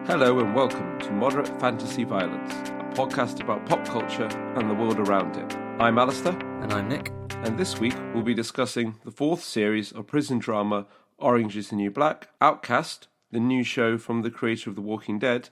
Hello and welcome to Moderate Fantasy Violence, a podcast about pop culture and the world around it. I'm Alastair. And I'm Nick. And this week we'll be discussing the fourth series of prison drama Orange is the New Black, Outcast, the new show from the creator of The Walking Dead,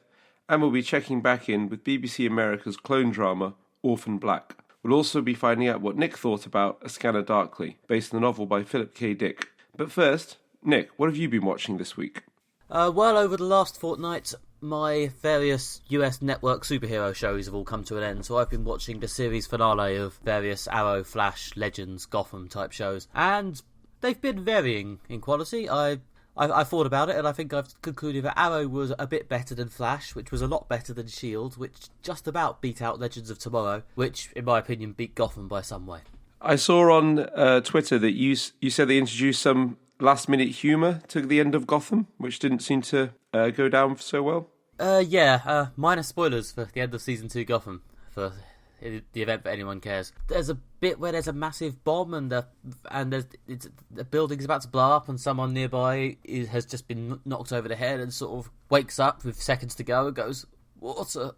and we'll be checking back in with BBC America's clone drama Orphan Black. We'll also be finding out what Nick thought about A Scanner Darkly, based on the novel by Philip K. Dick. But first, Nick, what have you been watching this week? Well, over the last fortnight, my various US network superhero shows have all come to an end, so I've been watching the series finale of various Arrow, Flash, Legends, Gotham type shows, and they've been varying in quality. I thought about it, and I think I've concluded that Arrow was a bit better than Flash, which was a lot better than S.H.I.E.L.D., which just about beat out Legends of Tomorrow, which, in my opinion, beat Gotham by some way. I saw on Twitter that you said they introduced some last-minute humour to the end of Gotham, which didn't seem to go down so well. Minor spoilers for the end of Season 2 Gotham, for the event that anyone cares. There's a bit where there's a massive bomb and the building's about to blow up and someone nearby has just been knocked over the head and sort of wakes up with seconds to go and goes, water,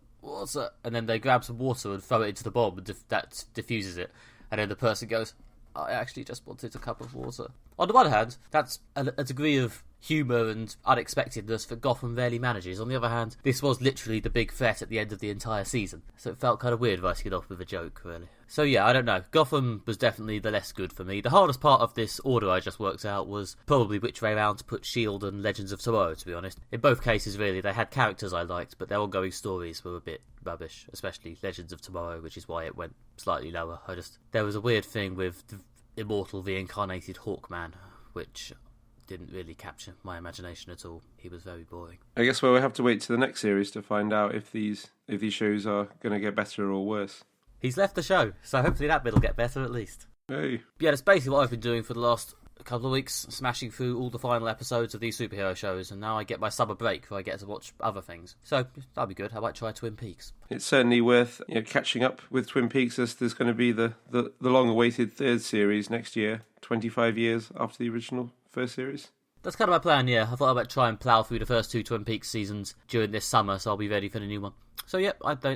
and then they grab some water and throw it into the bomb and that diffuses it. And then the person goes, I actually just wanted a cup of water. On the one hand, that's a degree of humour and unexpectedness that Gotham rarely manages. On the other hand, this was literally the big threat at the end of the entire season. So it felt kind of weird writing it off with a joke, really. So yeah, I don't know. Gotham was definitely the less good for me. The hardest part of this order I just worked out was probably which way round to put S.H.I.E.L.D. and Legends of Tomorrow, to be honest. In both cases, really, they had characters I liked, but their ongoing stories were a bit rubbish, especially Legends of Tomorrow, which is why it went slightly lower. There was a weird thing with the immortal reincarnated Hawkman, which didn't really capture my imagination at all. He was very boring. I guess we'll have to wait to the next series to find out if these shows are going to get better or worse. He's left the show, so hopefully that bit'll get better at least. Hey. Yeah, that's basically what I've been doing for the last couple of weeks, smashing through all the final episodes of these superhero shows, and now I get my summer break where I get to watch other things. So that'll be good. I might try Twin Peaks. It's certainly worth catching up with Twin Peaks, as there's going to be the long-awaited third series next year, 25 years after the original first series. That's kind of my plan, yeah. I thought I might try and plough through the first two Twin Peaks seasons during this summer, so I'll be ready for the new one. So yeah,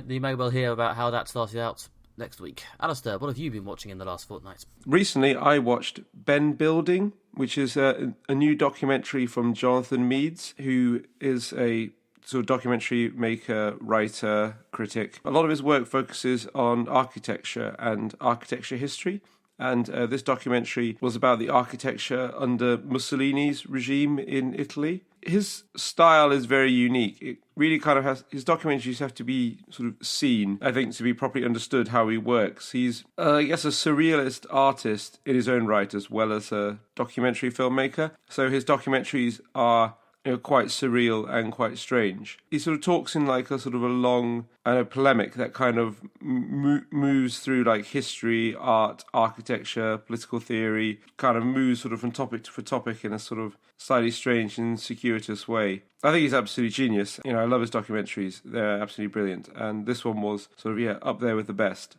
you may well hear about how that started out next week. Alastair, what have you been watching in the last fortnight? Recently, I watched Ben Building, which is a new documentary from Jonathan Meades, who is a sort of documentary maker, writer, critic. A lot of his work focuses on architecture and architecture history. And this documentary was about the architecture under Mussolini's regime in Italy. His style is very unique. It really kind of has... His documentaries have to be sort of seen, I think, to be properly understood how he works. He's, I guess, a surrealist artist in his own right, as well as a documentary filmmaker. So his documentaries are quite surreal and quite strange. He sort of talks in like a sort of a long polemic that kind of moves through like history, art, architecture, political theory, kind of moves sort of from topic to topic in a sort of slightly strange and circuitous way. I think he's absolutely genius. I love his documentaries. They're absolutely brilliant. And this one was sort of, up there with the best.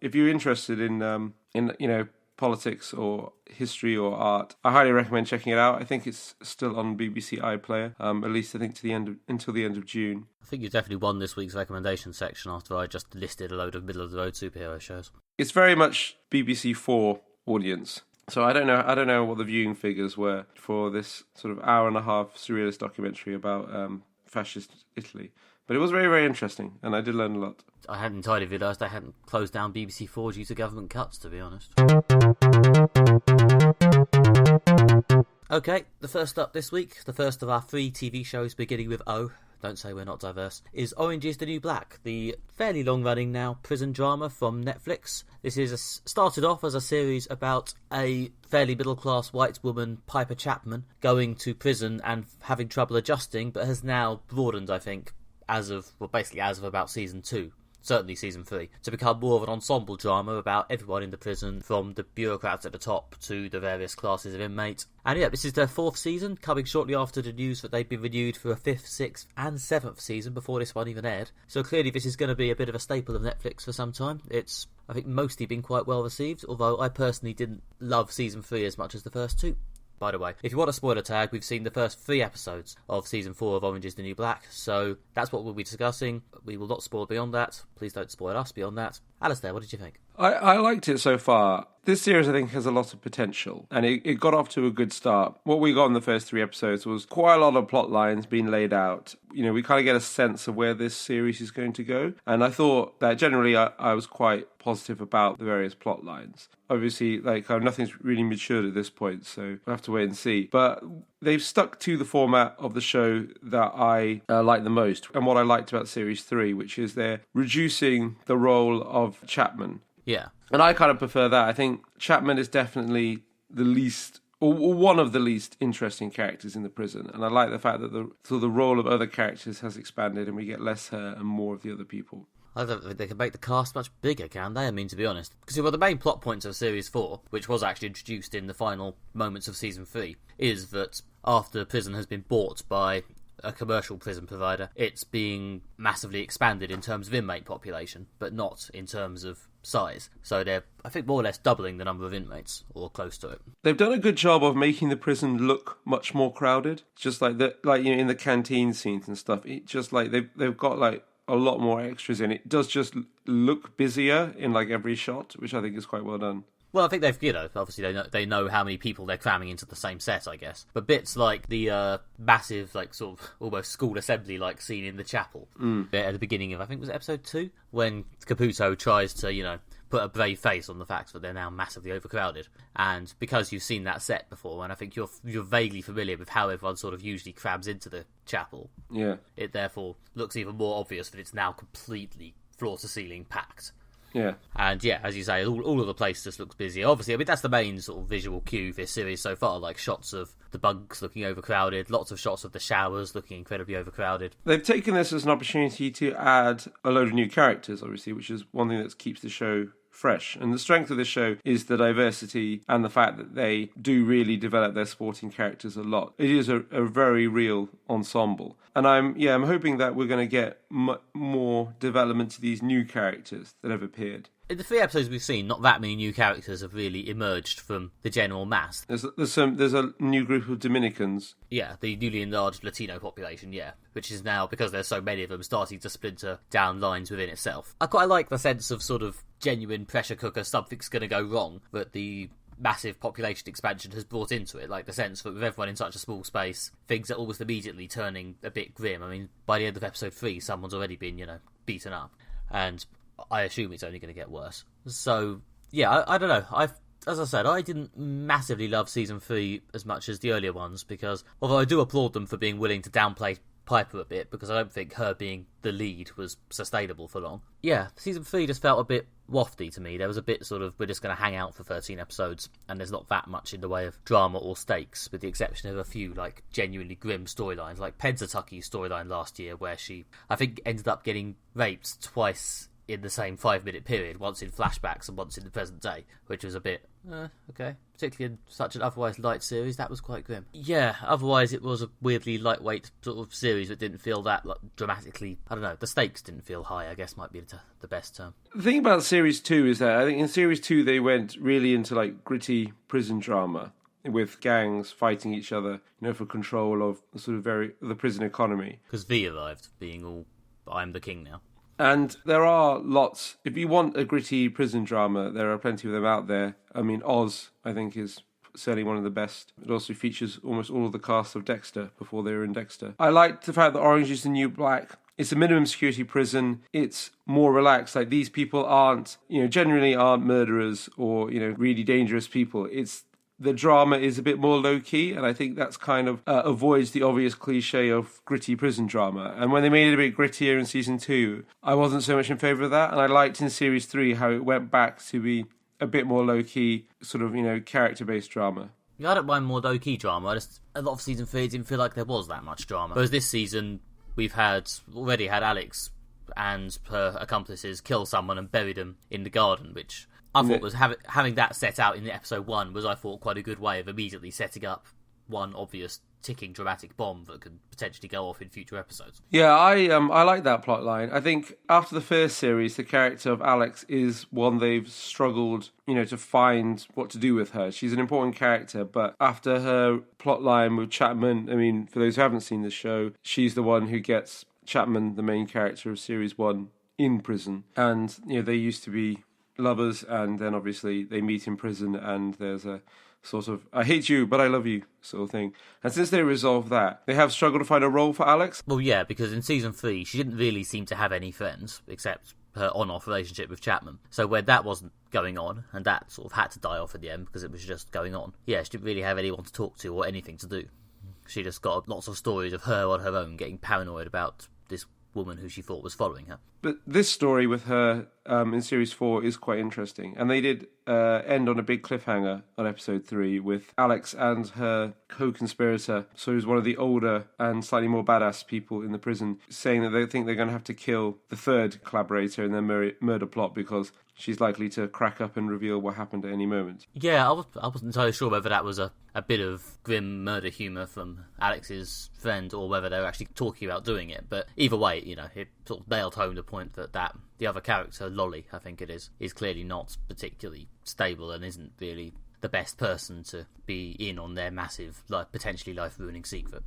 If you're interested in politics or history or art, I highly recommend checking it out. I think it's still on BBC iPlayer, at least I think until the end of June. I think you definitely won this week's recommendation section after I just listed a load of middle-of-the-road superhero shows. It's very much BBC 4 audience. So I don't know what the viewing figures were for this sort of hour and a half surrealist documentary about fascist Italy. But it was very, very interesting, and I did learn a lot. I hadn't entirely realised I hadn't closed down BBC 4 due to government cuts, to be honest. Okay, the first up this week, the first of our 3 TV shows beginning with O, don't say we're not diverse, is Orange is the New Black, the fairly long-running now prison drama from Netflix. This is started off as a series about a fairly middle-class white woman, Piper Chapman, going to prison and having trouble adjusting, but has now broadened, I think, as of about season 2, certainly season 3, to become more of an ensemble drama about everyone in the prison, from the bureaucrats at the top to the various classes of inmates. And yeah, this is their 4th season, coming shortly after the news that they've been renewed for a 5th, 6th and 7th season before this one even aired. So clearly this is going to be a bit of a staple of Netflix for some time. It's, I think, mostly been quite well received, although I personally didn't love season 3 as much as the first 2. by the way, if you want a spoiler tag, we've seen the first 3 episodes of Season 4 of Orange is the New Black, so that's what we'll be discussing. We will not spoil beyond that. Please don't spoil us beyond that. Alastair, what did you think? I liked it so far. This series, I think, has a lot of potential, and it got off to a good start. What we got in the first 3 episodes was quite a lot of plot lines being laid out. We kind of get a sense of where this series is going to go, and I thought that generally I was quite positive about the various plot lines. Obviously, nothing's really matured at this point, so we'll have to wait and see. But they've stuck to the format of the show that I like the most, and what I liked about Series 3, which is they're reducing the role of Chapman. Yeah. And I kind of prefer that. I think Chapman is definitely the least, or one of the least interesting characters in the prison. And I like the fact that the role of other characters has expanded and we get less her and more of the other people. I don't think they can make the cast much bigger, can they? I mean, to be honest. Because the main plot points of Series 4, which was actually introduced in the final moments of Season 3, is that after the prison has been bought by a commercial prison provider, it's being massively expanded in terms of inmate population, but not in terms of size. So they're, I think, more or less doubling the number of inmates, or close to it. They've done a good job of making the prison look much more crowded. Just in the canteen scenes and stuff. It just they've got a lot more extras in it. It does just look busier in every shot, which I think is quite well done. Well, I think they've, obviously they know how many people they're cramming into the same set, I guess. But bits like the massive, sort of almost school assembly-like scene in the chapel at the beginning of, I think, was it episode 2? When Caputo tries to, put a brave face on the fact that they're now massively overcrowded. And because you've seen that set before, and I think you're vaguely familiar with how everyone sort of usually crabs into the chapel, yeah, it therefore looks even more obvious that it's now completely floor-to-ceiling packed. Yeah. And yeah, as you say, all of the place just looks busy. Obviously, I mean, that's the main sort of visual cue for this series so far, shots of the bunks looking overcrowded, lots of shots of the showers looking incredibly overcrowded. They've taken this as an opportunity to add a load of new characters, obviously, which is one thing that keeps the show fresh. And the strength of this show is the diversity and the fact that they do really develop their supporting characters a lot. It is a very real ensemble. And I'm hoping that we're going to get more development to these new characters that have appeared. In the 3 episodes we've seen, not that many new characters have really emerged from the general mass. There's a new group of Dominicans. Yeah, the newly enlarged Latino population, yeah, which is now, because there's so many of them, starting to splinter down lines within itself. I quite like the sense of sort of genuine pressure cooker, something's going to go wrong, but the massive population expansion has brought into it, the sense that with everyone in such a small space, things are almost immediately turning a bit grim. I mean, by the end of episode 3, someone's already been, beaten up, and I assume it's only going to get worse. So, yeah, I don't know. As I said, I didn't massively love Season 3 as much as the earlier ones, because although I do applaud them for being willing to downplay Piper a bit, because I don't think her being the lead was sustainable for long. Yeah, Season 3 just felt a bit wafty to me. There was a bit sort of, we're just going to hang out for 13 episodes, and there's not that much in the way of drama or stakes, with the exception of a few, genuinely grim storylines, like Pensatucky's storyline last year, where she, I think, ended up getting raped twice in the same 5-minute period, once in flashbacks and once in the present day, which was a bit, okay. Particularly in such an otherwise light series, that was quite grim. Yeah, otherwise it was a weirdly lightweight sort of series that didn't feel that dramatically, I don't know, the stakes didn't feel high, I guess might be the best term. The thing about Series 2 is that I think in Series 2 they went really into gritty prison drama, with gangs fighting each other, for control of the prison economy. Because V arrived, being all, I'm the king now. And there are lots. If you want a gritty prison drama, there are plenty of them out there. I mean, Oz, I think, is certainly one of the best. It also features almost all of the cast of Dexter before they were in Dexter. I like the fact that Orange is the New Black. It's a minimum security prison. It's more relaxed. These people aren't, generally aren't murderers or, really dangerous people. The drama is a bit more low-key, and I think that's kind of avoids the obvious cliche of gritty prison drama. And when they made it a bit grittier in Season 2, I wasn't so much in favour of that, and I liked in Series 3 how it went back to be a bit more low-key, sort of, character-based drama. Yeah, I don't mind more low-key drama. A lot of Season 3 didn't feel like there was that much drama. Whereas this season, we've already had Alex and her accomplices kill someone and bury them in the garden, which I thought was having that set out in episode 1 was, I thought, quite a good way of immediately setting up one obvious ticking dramatic bomb that could potentially go off in future episodes. Yeah, I like that plot line. I think after the first series, the character of Alex is one they've struggled, to find what to do with her. She's an important character, but after her plot line with Chapman, I mean, for those who haven't seen the show, she's the one who gets Chapman, the main character of series 1, in prison. And, they used to be lovers, and then obviously they meet in prison, and there's a sort of I hate you but I love you sort of thing. And since they resolved that, they have struggled to find a role for Alex. Well, yeah, because in season 3 she didn't really seem to have any friends except her on-off relationship with Chapman. So when that wasn't going on, and that sort of had to die off at the end because it was just going on, yeah, she didn't really have anyone to talk to or anything to do. She just got lots of stories of her on her own getting paranoid about this woman who she thought was following her. But this story with her in Series 4 is quite interesting. And they did end on a big cliffhanger on Episode 3 with Alex and her co-conspirator, so who's one of the older and slightly more badass people in the prison, saying that they think they're going to have to kill the third collaborator in their murder plot because she's likely to crack up and reveal what happened at any moment. Yeah, I wasn't entirely sure whether that was a bit of grim murder humour from Alex's friend or whether they were actually talking about doing it. But either way, it sort of nailed home the point that the other character, Lolly, I think it is clearly not particularly stable and isn't really the best person to be in on their massive, potentially life-ruining secret.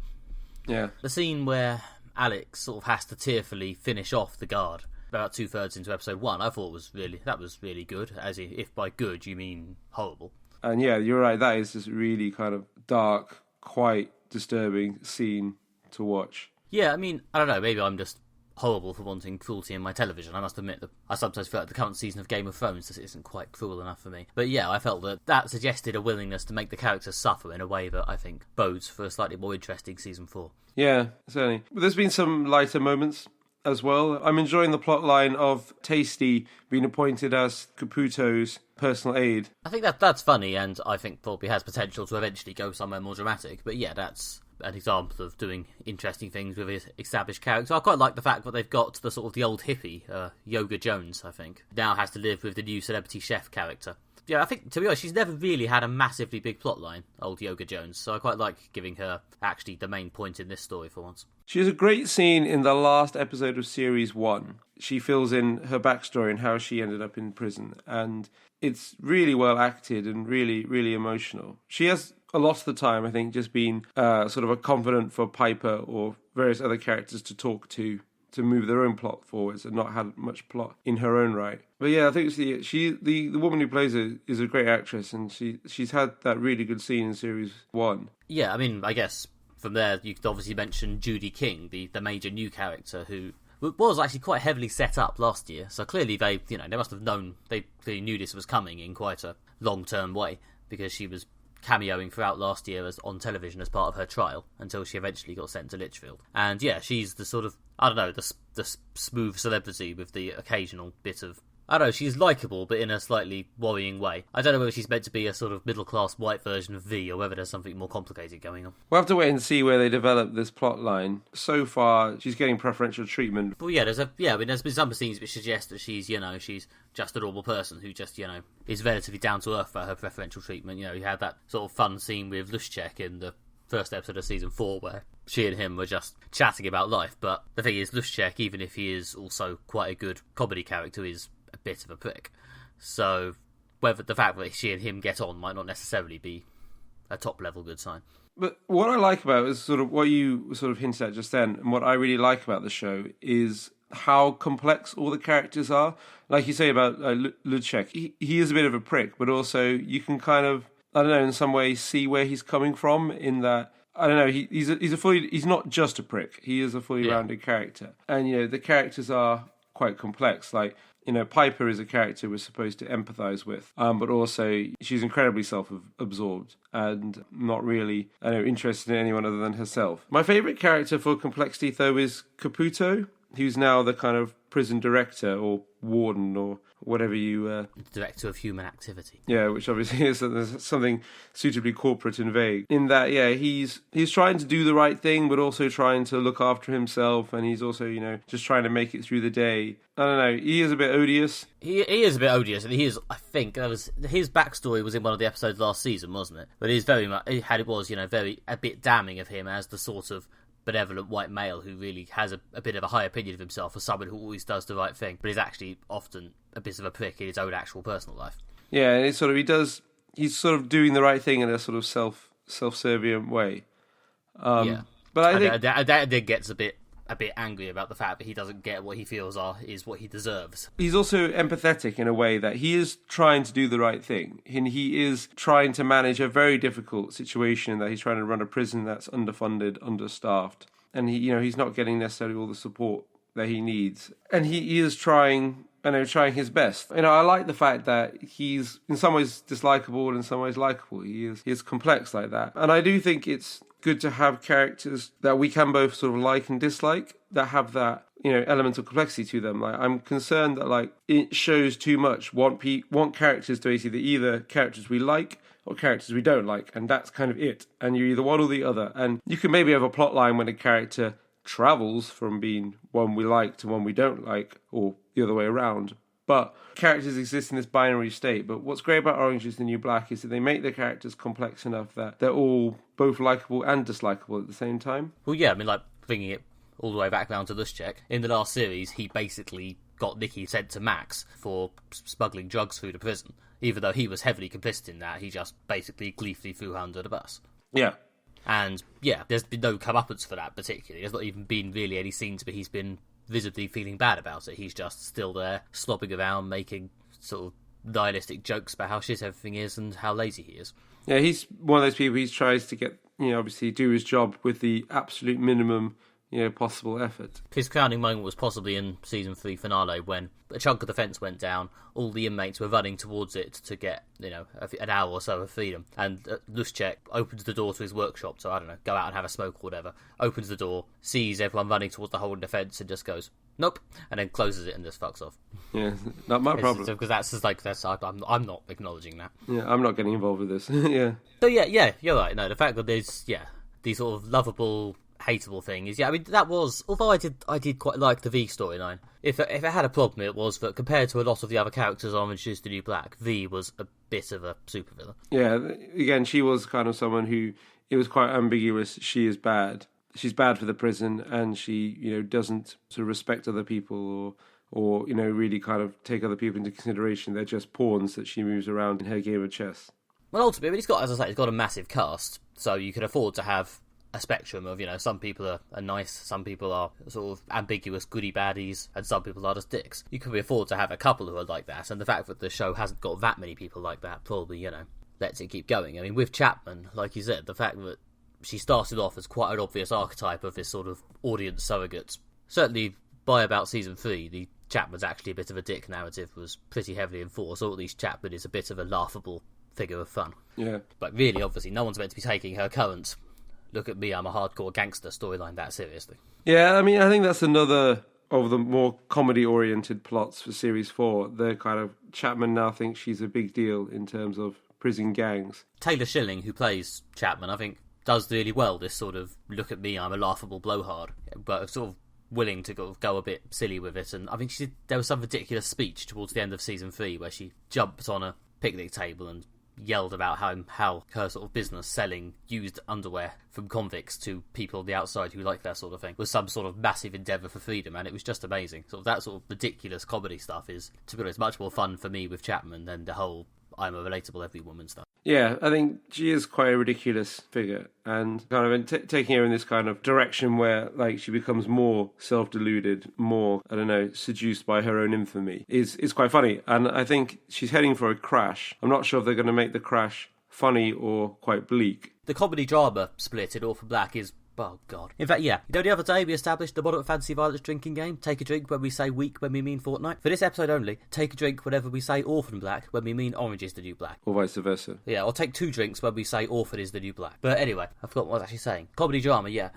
Yeah. The scene where Alex sort of has to tearfully finish off the guard about 2/3 into episode 1, I thought was really good, as if by good you mean horrible. And yeah, you're right, that is just really kind of dark, quite disturbing scene to watch. Yeah, I mean, I don't know, maybe I'm just horrible for wanting cruelty in my television. I must admit that I sometimes feel like the current season of Game of Thrones just isn't quite cruel enough for me. But yeah, I felt that suggested a willingness to make the characters suffer in a way that I think bodes for a slightly more interesting season 4. Yeah, certainly. But there's been some lighter moments as well. I'm enjoying the plot line of Tasty being appointed as Caputo's personal aide. I think that's funny, and I think probably has potential to eventually go somewhere more dramatic. But yeah, that's an example of doing interesting things with his established character. I quite like the fact that they've got the old hippie, Yoga Jones, I think, now has to live with the new celebrity chef character. Yeah, I think, to be honest, she's never really had a massively big plotline, old Yoga Jones, so I quite like giving her actually the main point in this story for once. She has a great scene in the last episode of Series 1. She fills in her backstory and how she ended up in prison, and it's really well acted and really, really emotional. She has a lot of the time, I think, just been sort of a confidant for Piper or various other characters to talk to move their own plot forwards and not had much plot in her own right. But yeah, I think the woman who plays her is a great actress, and she's had that really good scene in Series 1. Yeah, I mean, I guess from there you could obviously mention Judy King, the major new character who was actually quite heavily set up last year. So clearly they must have known, they clearly knew this was coming in quite a long-term way, because she was cameoing throughout last year on television as part of her trial until she eventually got sent to Litchfield. And yeah, she's the sort of, I don't know, the smooth celebrity with the occasional bit of, I don't know, she's likeable, but in a slightly worrying way. I don't know whether she's meant to be a sort of middle-class white version of V, or whether there's something more complicated going on. We'll have to wait and see where they develop this plot line. So far, she's getting preferential treatment. Well, yeah, there's been some scenes which suggest that she's just a normal person who just, is relatively down to earth for her preferential treatment. You had that sort of fun scene with Luschek in the first episode of season 4 where she and him were just chatting about life. But the thing is, Luschek, even if he is also quite a good comedy character, is a bit of a prick. So whether the fact that she and him get on might not necessarily be a top level good sign. But what I like about it is sort of what you sort of hinted at just then, and what I really like about the show is how complex all the characters are. Like you say about Luschek, he is a bit of a prick, but also you can kind of, I don't know, in some way see where he's coming from, in that, I don't know, he's not just a prick, he is a fully rounded character. And, the characters are quite complex. Like, Piper is a character we're supposed to empathise with, but also she's incredibly self-absorbed and not really, interested in anyone other than herself. My favourite character for complexity, though, is Caputo. who's now the kind of prison director or warden or whatever you... Director of Human Activity. Yeah, which obviously is something suitably corporate and vague. In that, yeah, he's trying to do the right thing, but also trying to look after himself, and he's also, just trying to make it through the day. I don't know, he is a bit odious. He is a bit odious, and he is, I think, his backstory was in one of the episodes last season, wasn't it? But it is very much, a bit damning of him as the sort of benevolent white male who really has a bit of a high opinion of himself as someone who always does the right thing, but is actually often a bit of a prick in his own actual personal life. Yeah, and he's sort of doing the right thing in a sort of self-servient way. Yeah, but I think that gets a bit angry about the fact that he doesn't get what he feels is what he deserves. He's also empathetic in a way that he is trying to do the right thing, and he is trying to manage a very difficult situation, that he's trying to run a prison that's underfunded, understaffed, and he's not getting necessarily all the support that he needs, and he is trying his best. I like the fact that he's in some ways dislikable and in some ways likable. He is complex like that, and I do think it's good to have characters that we can both sort of like and dislike, that have that element of complexity to them. Like, I'm concerned that it shows too much. Want characters to basically either characters we like or characters we don't like, and that's kind of it. And you're either one or the other. And you can maybe have a plot line when a character travels from being one we like to one we don't like, or the other way around. But characters exist in this binary state. But what's great about Orange is the New Black is that they make the characters complex enough that they're all both likeable and dislikable at the same time. Well, yeah, bringing it all the way back down to Luschek. In the last series, he basically got Nikki sent to Max for smuggling drugs through the prison. Even though he was heavily complicit in that, he just basically gleefully threw her under the bus. Yeah. And, yeah, there's been no comeuppance for that particularly. There's not even been really any scenes where he's been visibly feeling bad about it. He's just still there, slobbing around, making sort of nihilistic jokes about how shit everything is and how lazy he is. Yeah, he's one of those people who tries to get, obviously do his job with the absolute minimum, possible effort. His crowning moment was possibly in season 3 finale when a chunk of the fence went down, all the inmates were running towards it to get, an hour or so of freedom, and Luschek opens the door to his workshop to, go out and have a smoke or whatever, opens the door, sees everyone running towards the hole in the fence and just goes, nope, and then closes it and just fucks off. Yeah, not my problem. Because I'm not acknowledging that. Yeah, I'm not getting involved with this. Yeah. So yeah, you're right. No, the fact that there's, these sort of lovable, hateable thing is, that was, although I did quite like the V storyline. If it had a problem, it was that compared to a lot of the other characters on Orange is the New Black, V was a bit of a supervillain. Yeah, again, she was kind of someone who, it was quite ambiguous. She is bad. She's bad for the prison, and she, doesn't sort of respect other people or really kind of take other people into consideration. They're just pawns that she moves around in her game of chess. Well, ultimately, he's got a massive cast, so you can afford to have a spectrum of, some people are nice, some people are sort of ambiguous goody baddies, and some people are just dicks. You can afford to have a couple who are like that, and the fact that the show hasn't got that many people like that probably, lets it keep going. I mean, with Chapman, like you said, the fact that she started off as quite an obvious archetype of this sort of audience surrogate. Certainly, by about season 3, the Chapman's actually a bit of a dick narrative was pretty heavily enforced, or at least Chapman is a bit of a laughable figure of fun. Yeah. But really, obviously, no one's meant to be taking her current look at me, I'm a hardcore gangster storyline that seriously. Yeah, I mean, I think that's another of the more comedy-oriented plots for Series 4. The kind of Chapman now thinks she's a big deal in terms of prison gangs. Taylor Schilling, who plays Chapman, I think does really well this sort of look at me, I'm a laughable blowhard, but sort of willing to go a bit silly with it. And I think there was some ridiculous speech towards the end of season 3 where she jumped on a picnic table and yelled about how her sort of business selling used underwear from convicts to people on the outside who like that sort of thing was some sort of massive endeavour for freedom, and it was just amazing. Sort of that sort of ridiculous comedy stuff is, to be honest, much more fun for me with Chapman than the whole I'm a relatable every woman stuff. Yeah, I think she is quite a ridiculous figure, and kind of taking her in this kind of direction where she becomes more self-deluded, more, seduced by her own infamy is quite funny. And I think she's heading for a crash. I'm not sure if they're going to make the crash funny or quite bleak. The comedy drama split in Orphan Black is, oh god. In fact, yeah. The other day we established the moderate fantasy violence drinking game. Take a drink when we say week when we mean fortnight. For this episode only, take a drink whenever we say Orphan Black when we mean Orange is the New Black. Or vice versa. Yeah, or take 2 drinks when we say Orphan is the New Black. But anyway, I forgot what I was actually saying. Comedy drama, yeah.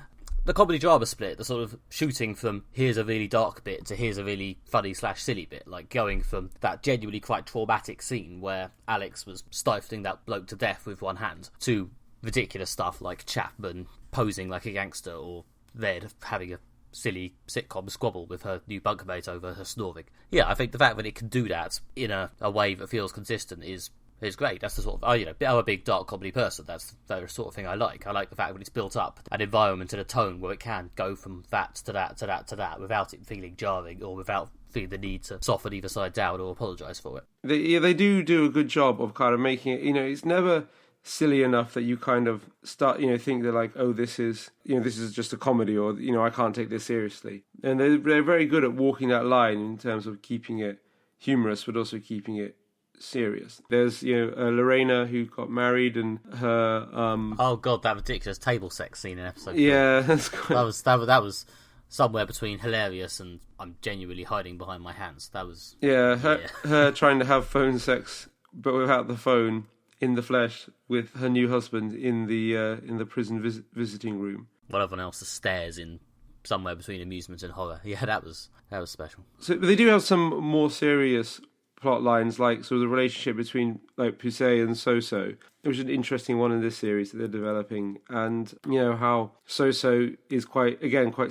the comedy drama split, the sort of shooting from here's a really dark bit to here's a really funny / silly bit, like going from that genuinely quite traumatic scene where Alex was stifling that bloke to death with one hand to ridiculous stuff like Chapman posing like a gangster or Red having a silly sitcom squabble with her new bunkmate over her snoring. Yeah, I think the fact that it can do that in a way that feels consistent is great. That's the sort of, I'm a big dark comedy person. That's the sort of thing I like. I like the fact that it's built up an environment and a tone where it can go from that to that to that to that without it feeling jarring or without feeling the need to soften either side down or apologise for it. They do a good job of kind of making it, it's never silly enough that you kind of start, think they're like, oh, this is just a comedy, or, I can't take this seriously. And they're very good at walking that line in terms of keeping it humorous, but also keeping it serious. There's Lorena who got married and her oh god, that ridiculous table sex scene in episode 3. Yeah, that's quite... that was somewhere between hilarious and I'm genuinely hiding behind my hands. That was her trying to have phone sex but without the phone, in the flesh, with her new husband in the prison visiting room while everyone else stares in somewhere between amusement and horror. Yeah, that was special. So they do have some more serious plot lines, like sort of the relationship between like Pusey and Soso, which is an interesting one in this series that they're developing, and how Soso is quite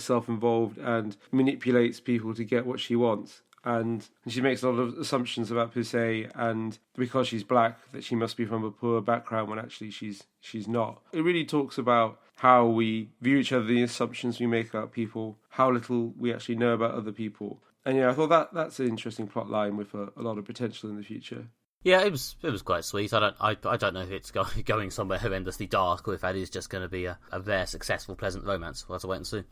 self-involved and manipulates people to get what she wants, and she makes a lot of assumptions about Pusey, and because she's black that she must be from a poor background when actually she's not. It really talks about how we view each other, the assumptions we make about people, how little we actually know about other people. And I thought that's an interesting plot line with a lot of potential in the future. Yeah, it was quite sweet. I don't know if it's going somewhere horrendously dark or if that is just going to be a rare, successful, pleasant romance. We'll have to wait and see.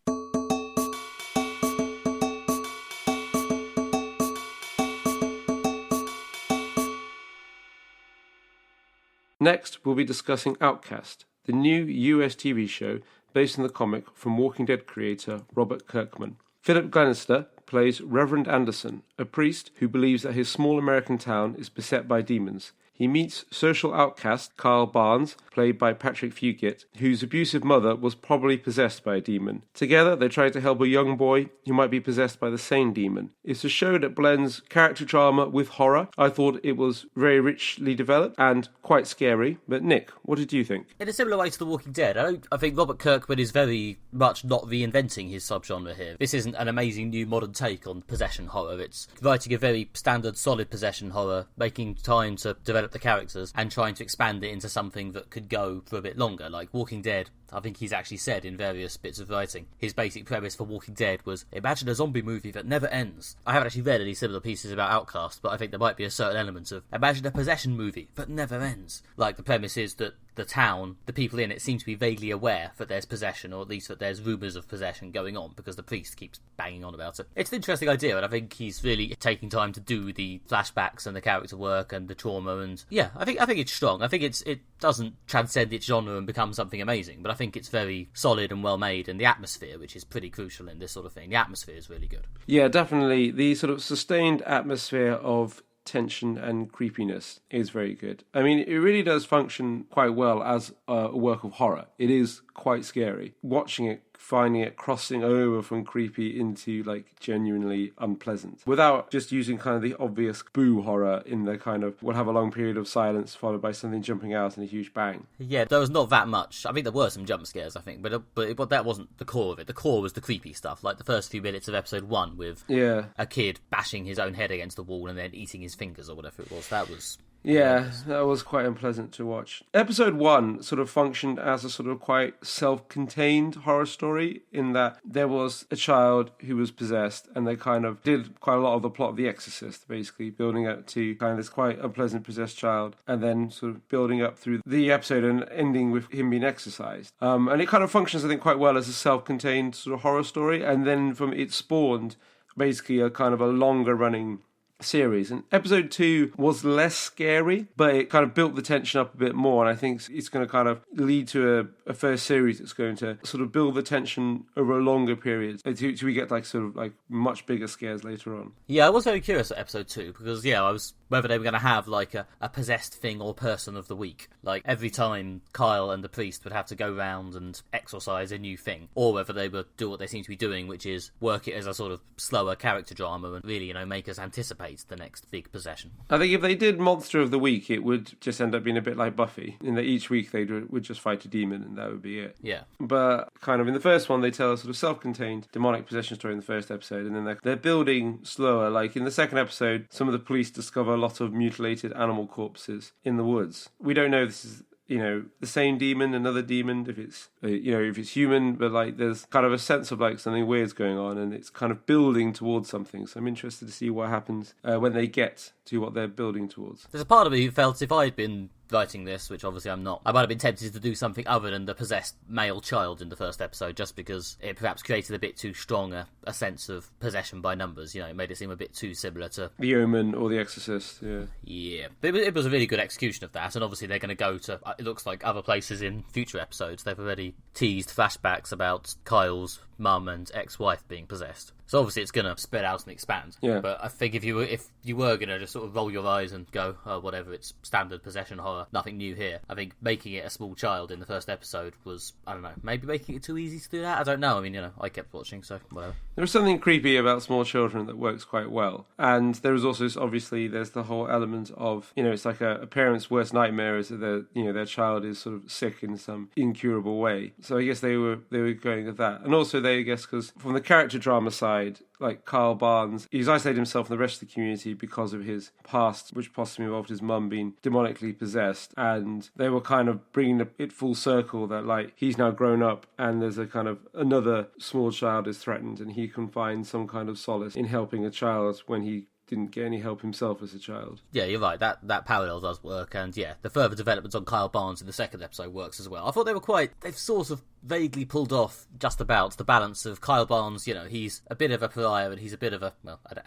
Next, we'll be discussing Outcast, the new US TV show based on the comic from Walking Dead creator Robert Kirkman. Philip Glenister plays Reverend Anderson, a priest who believes that his small American town is beset by demons. He meets social outcast Carl Barnes, played by Patrick Fugit, whose abusive mother was probably possessed by a demon. Together, they try to help a young boy who might be possessed by the same demon. It's a show that blends character drama with horror. I thought it was very richly developed and quite scary. But Nick, what did you think? In a similar way to The Walking Dead, I think Robert Kirkman is very much not reinventing his subgenre here. This isn't an amazing new modern take on possession horror. It's writing a very standard, solid possession horror, making time to develop the characters and trying to expand it into something that could go for a bit longer. Like Walking Dead, I think he's actually said in various bits of writing, his basic premise for Walking Dead was, imagine a zombie movie that never ends. I haven't actually read any similar pieces about Outcast, but I think there might be a certain element of, imagine a possession movie that never ends. Like, the premise is that the town, the people in it, seem to be vaguely aware that there's possession, or at least that there's rumours of possession going on, because the priest keeps banging on about it. It's an interesting idea, and I think he's really taking time to do the flashbacks and the character work and the trauma, and yeah, I think it's strong. I think it doesn't transcend its genre and become something amazing, but I think it's very solid and well made, and the atmosphere, which is pretty crucial in this sort of thing, the atmosphere is really good. Yeah, definitely. The sort of sustained atmosphere of tension and creepiness is very good. I mean, it really does function quite well as a work of horror. It is quite scary. Watching it, finding it crossing over from creepy into like genuinely unpleasant without just using kind of the obvious boo horror in the kind of, we'll have a long period of silence followed by something jumping out and a huge bang. Yeah, there was not that much. I think there were some jump scares, I think, but that wasn't the core of it. The core was the creepy stuff, like the first few minutes of episode 1 with a kid bashing his own head against the wall and then eating his fingers or whatever it was. That was... Yeah, that was quite unpleasant to watch. Episode 1 sort of functioned as a sort of quite self-contained horror story in that there was a child who was possessed and they kind of did quite a lot of the plot of The Exorcist, basically, building up to kind of this quite unpleasant possessed child and then sort of building up through the episode and ending with him being exorcised. And it kind of functions, I think, quite well as a self-contained sort of horror story, and then from it spawned basically a kind of a longer running series. And episode 2 was less scary, but it kind of built the tension up a bit more, and I think it's going to kind of lead to a first series that's going to sort of build the tension over a longer period till we get like sort of like much bigger scares later on. Yeah, I was very curious at episode 2 because I was whether they were going to have like a possessed thing or person of the week. Like every time Kyle and the priest would have to go round and exorcise a new thing, or whether they would do what they seem to be doing, which is work it as a sort of slower character drama and really, make us anticipate the next big possession. I think if they did Monster of the Week, it would just end up being a bit like Buffy, in that each week they would just fight a demon and that would be it. Yeah. But kind of in the first one, they tell a sort of self-contained demonic possession story in the first episode, and then they're building slower. Like in the second episode, some of the police discover a lot of mutilated animal corpses in the woods. We don't know if this is the same demon, another demon, if it's, if it's human, but like there's kind of a sense of like something weird's going on and it's kind of building towards something. So I'm interested to see what happens when they get to what they're building towards. There's a part of me who felt if I'd been writing this, which obviously I'm not, I might have been tempted to do something other than the possessed male child in the first episode, just because it perhaps created a bit too strong a sense of possession by numbers. It made it seem a bit too similar to The Omen or The Exorcist. Yeah, but it was a really good execution of that, and obviously they're going to go to, it looks like, other places in future episodes. They've already teased flashbacks about Kyle's mum and ex-wife being possessed. So obviously it's going to spread out and expand. Yeah. But I think if you were going to just sort of roll your eyes and go, oh, whatever, it's standard possession horror, nothing new here, I think making it a small child in the first episode was, I don't know, maybe making it too easy to do that? I don't know. I mean, I kept watching, so whatever. There was something creepy about small children that works quite well. And there was also, obviously, there's the whole element of, it's like a parent's worst nightmare is that their child is sort of sick in some incurable way. So I guess they were going with that. And also I guess, because from the character drama side, like Carl Barnes, he's isolated himself from the rest of the community because of his past, which possibly involved his mum being demonically possessed. And they were kind of bringing it full circle that, like, he's now grown up and there's a kind of another small child is threatened and he can find some kind of solace in helping a child when he didn't get any help himself as a child. Yeah, you're right. That parallel does work, and yeah, the further developments on Kyle Barnes in the second episode works as well. I thought they've sort of vaguely pulled off just about the balance of Kyle Barnes. He's a bit of a pariah and he's a bit of an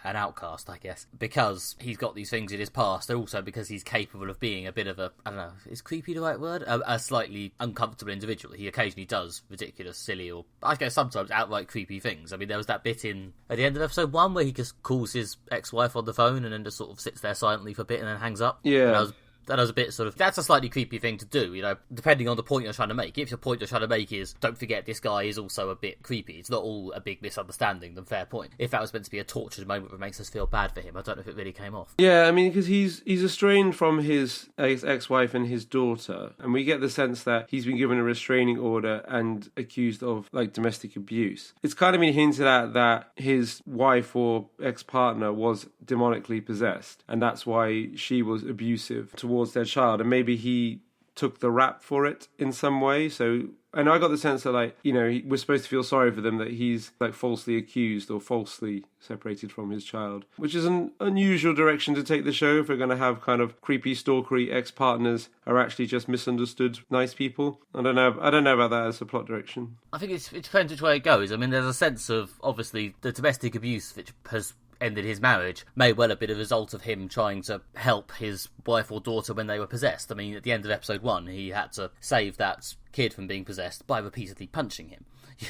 outcast, I guess, because he's got these things in his past, and also because he's capable of being a bit of a, I don't know, is creepy the right word? A slightly uncomfortable individual. He occasionally does ridiculous, silly, or I guess sometimes outright creepy things. I mean, there was that bit at the end of episode 1 where he just calls his ex-wife on the phone and then just sort of sits there silently for a bit and then hangs up. Yeah. That was a bit sort of, that's a slightly creepy thing to do, depending on the point you're trying to make. If your point you're trying to make is, don't forget this guy is also a bit creepy, it's not all a big misunderstanding, then fair point. If that was meant to be a tortured moment that makes us feel bad for him, I don't know if it really came off. Yeah, I mean, because he's estranged from his ex-wife and his daughter, and we get the sense that he's been given a restraining order and accused of, like, domestic abuse. It's kind of been hinted at that his wife or ex-partner was demonically possessed, and that's why she was abusive towards their child, and maybe he took the rap for it in some way. So, and I got the sense that, like, we're supposed to feel sorry for them that he's, like, falsely accused or falsely separated from his child, which is an unusual direction to take the show if we're going to have kind of creepy, stalkery ex-partners are actually just misunderstood nice people. I don't know about that as a plot direction. I think it depends which way it goes. I mean, there's a sense of, obviously, the domestic abuse which has ended his marriage may well have been a result of him trying to help his wife or daughter when they were possessed. I mean, at the end of episode 1, he had to save that kid from being possessed by repeatedly punching him. He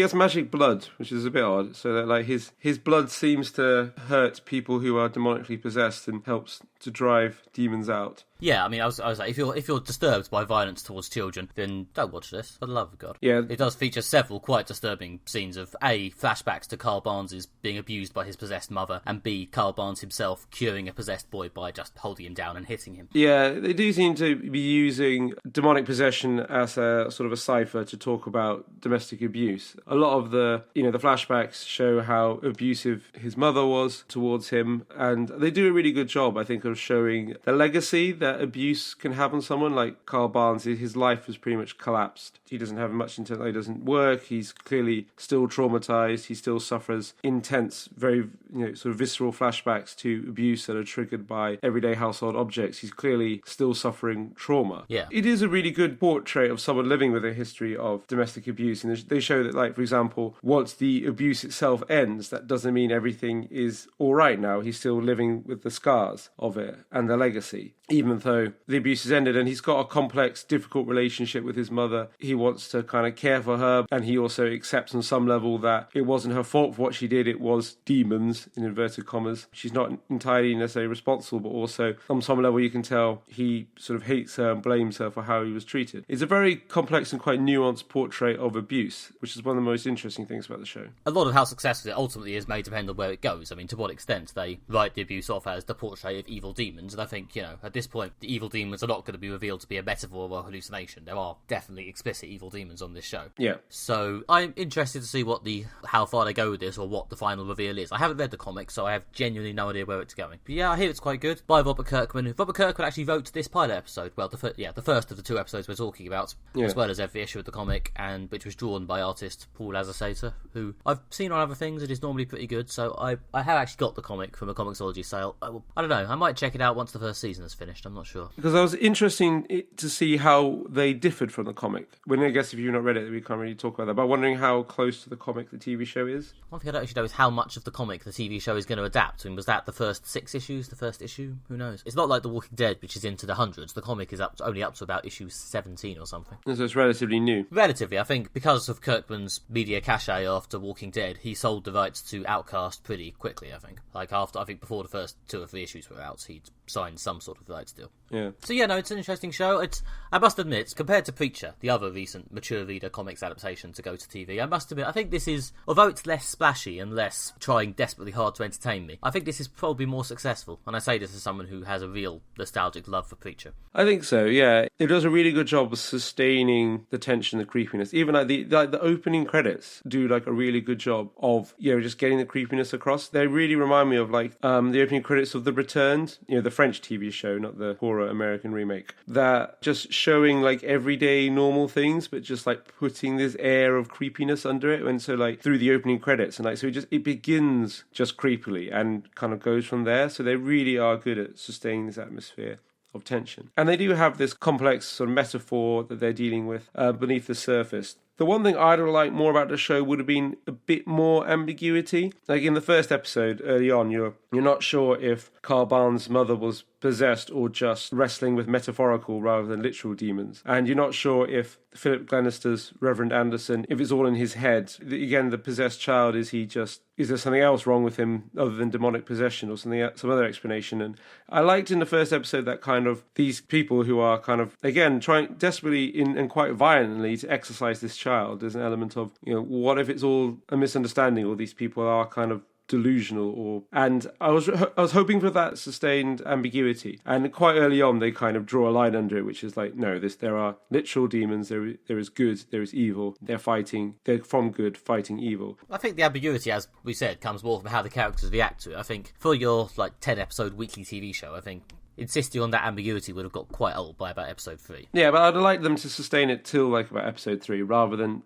has magic blood, which is a bit odd. So that, like, his blood seems to hurt people who are demonically possessed and helps to drive demons out. Yeah, I mean, I was like, if you're disturbed by violence towards children, then don't watch this, for the love of God. Yeah. It does feature several quite disturbing scenes of A, flashbacks to Carl Barnes being abused by his possessed mother, and B, Carl Barnes himself curing a possessed boy by just holding him down and hitting him. Yeah, they do seem to be using demonic possession as a sort of a cipher to talk about domestic abuse. A lot of the flashbacks show how abusive his mother was towards him, and they do a really good job, I think, of showing the legacy that abuse can have on someone. Like Carl Barnes, his life has pretty much collapsed. He doesn't have much intent. He doesn't work. He's clearly still traumatized. He still suffers intense, very sort of visceral flashbacks to abuse that are triggered by everyday household objects. He's clearly still suffering trauma. Yeah, it is a really good portrait of someone living with a history of domestic abuse. And they show that, like, for example, once the abuse itself ends, that doesn't mean everything is all right now. He's still living with the scars of it and the legacy, even though the abuse has ended. And he's got a complex, difficult relationship with his mother. He wants to kind of care for her, and he also accepts on some level that it wasn't her fault for what she did. It was demons, in inverted commas. She's not entirely necessarily responsible, but also on some level you can tell he sort of hates her and blames her for how he was treated. It's a very complex and quite nuanced portrait of abuse, which is one of the most interesting things about the show. A lot of how successful it ultimately is may depend on where it goes. I mean, to what extent they write the abuse off as the portrait of evil demons. And I think, at this point, the evil demons are not going to be revealed to be a metaphor or a hallucination. There are definitely explicit evil demons on this show. Yeah. So I'm interested to see how far they go with this, or what the final reveal is. I haven't read the comic, so I have genuinely no idea where it's going. But yeah, I hear it's quite good. By Robert Kirkman. Robert Kirkman actually wrote this pilot episode. Well, the first of the 2 episodes we're talking about, as well as every issue of the comic, and which was drawn by artist Paul Azasater, who I've seen on other things. It is normally pretty good. So I have actually got the comic from a Comixology sale. I don't know. I might check it out once the first season is finished. I'm not sure. Because I was interesting to see how they differed from the comic. When I guess if you've not read it, we can't really talk about that. But I'm wondering how close to the comic the TV show is. One thing I don't actually know is how much of the comic the TV show is going to adapt. I mean, was that the first 6 issues, the first issue? Who knows? It's not like The Walking Dead, which is into the hundreds. The comic is only up to about issue 17 or something. So it's relatively new. Relatively, I think, because of Kirkman's media cachet after Walking Dead, he sold the rights to Outcast pretty quickly, I think. Before the first 2 or 3 issues were out, he'd signed some sort of rights deal. Yeah. So yeah, no, it's an interesting show. I must admit, compared to Preacher, the other recent mature reader comics adaptation to go to TV, I must admit, I think this is, although it's less splashy and less trying desperately hard to entertain me, I think this is probably more successful. And I say this as someone who has a real nostalgic love for Preacher. I think so, yeah. It does a really good job of sustaining the tension, the creepiness. Even like the opening credits do like a really good job of, just getting the creepiness across. They really remind me of like the opening credits of The Returned, the French TV show, not the horror American remake. That just showing like everyday normal things, but just like putting this air of creepiness under it. And so like through the opening credits, and like so it begins just creepily and kind of goes from there. So they really are good at sustaining this atmosphere of tension. And they do have this complex sort of metaphor that they're dealing with beneath the surface. The one thing I'd have liked more about the show would have been a bit more ambiguity. Like in the first episode, early on, you're not sure if Carl Barnes' mother was possessed or just wrestling with metaphorical rather than literal demons. And you're not sure if Philip Glenister's Reverend Anderson, if it's all in his head. Again, the possessed child, is there something else wrong with him other than demonic possession or some other explanation? And I liked in the first episode that kind of these people who are kind of, again, trying desperately and quite violently to exorcise this child. There's an element of, what if it's all a misunderstanding, or these people are kind of delusional, and I was hoping for that sustained ambiguity. And quite early on they kind of draw a line under it, which is like, no, there are literal demons, there is good, there is evil, they're from good fighting evil. I think the ambiguity, as we said, comes more from how the characters react to it. I think for your 10 episode weekly TV show, I think insisting on that ambiguity would have got quite old by about episode 3. Yeah, but I'd like them to sustain it till about episode 3, rather than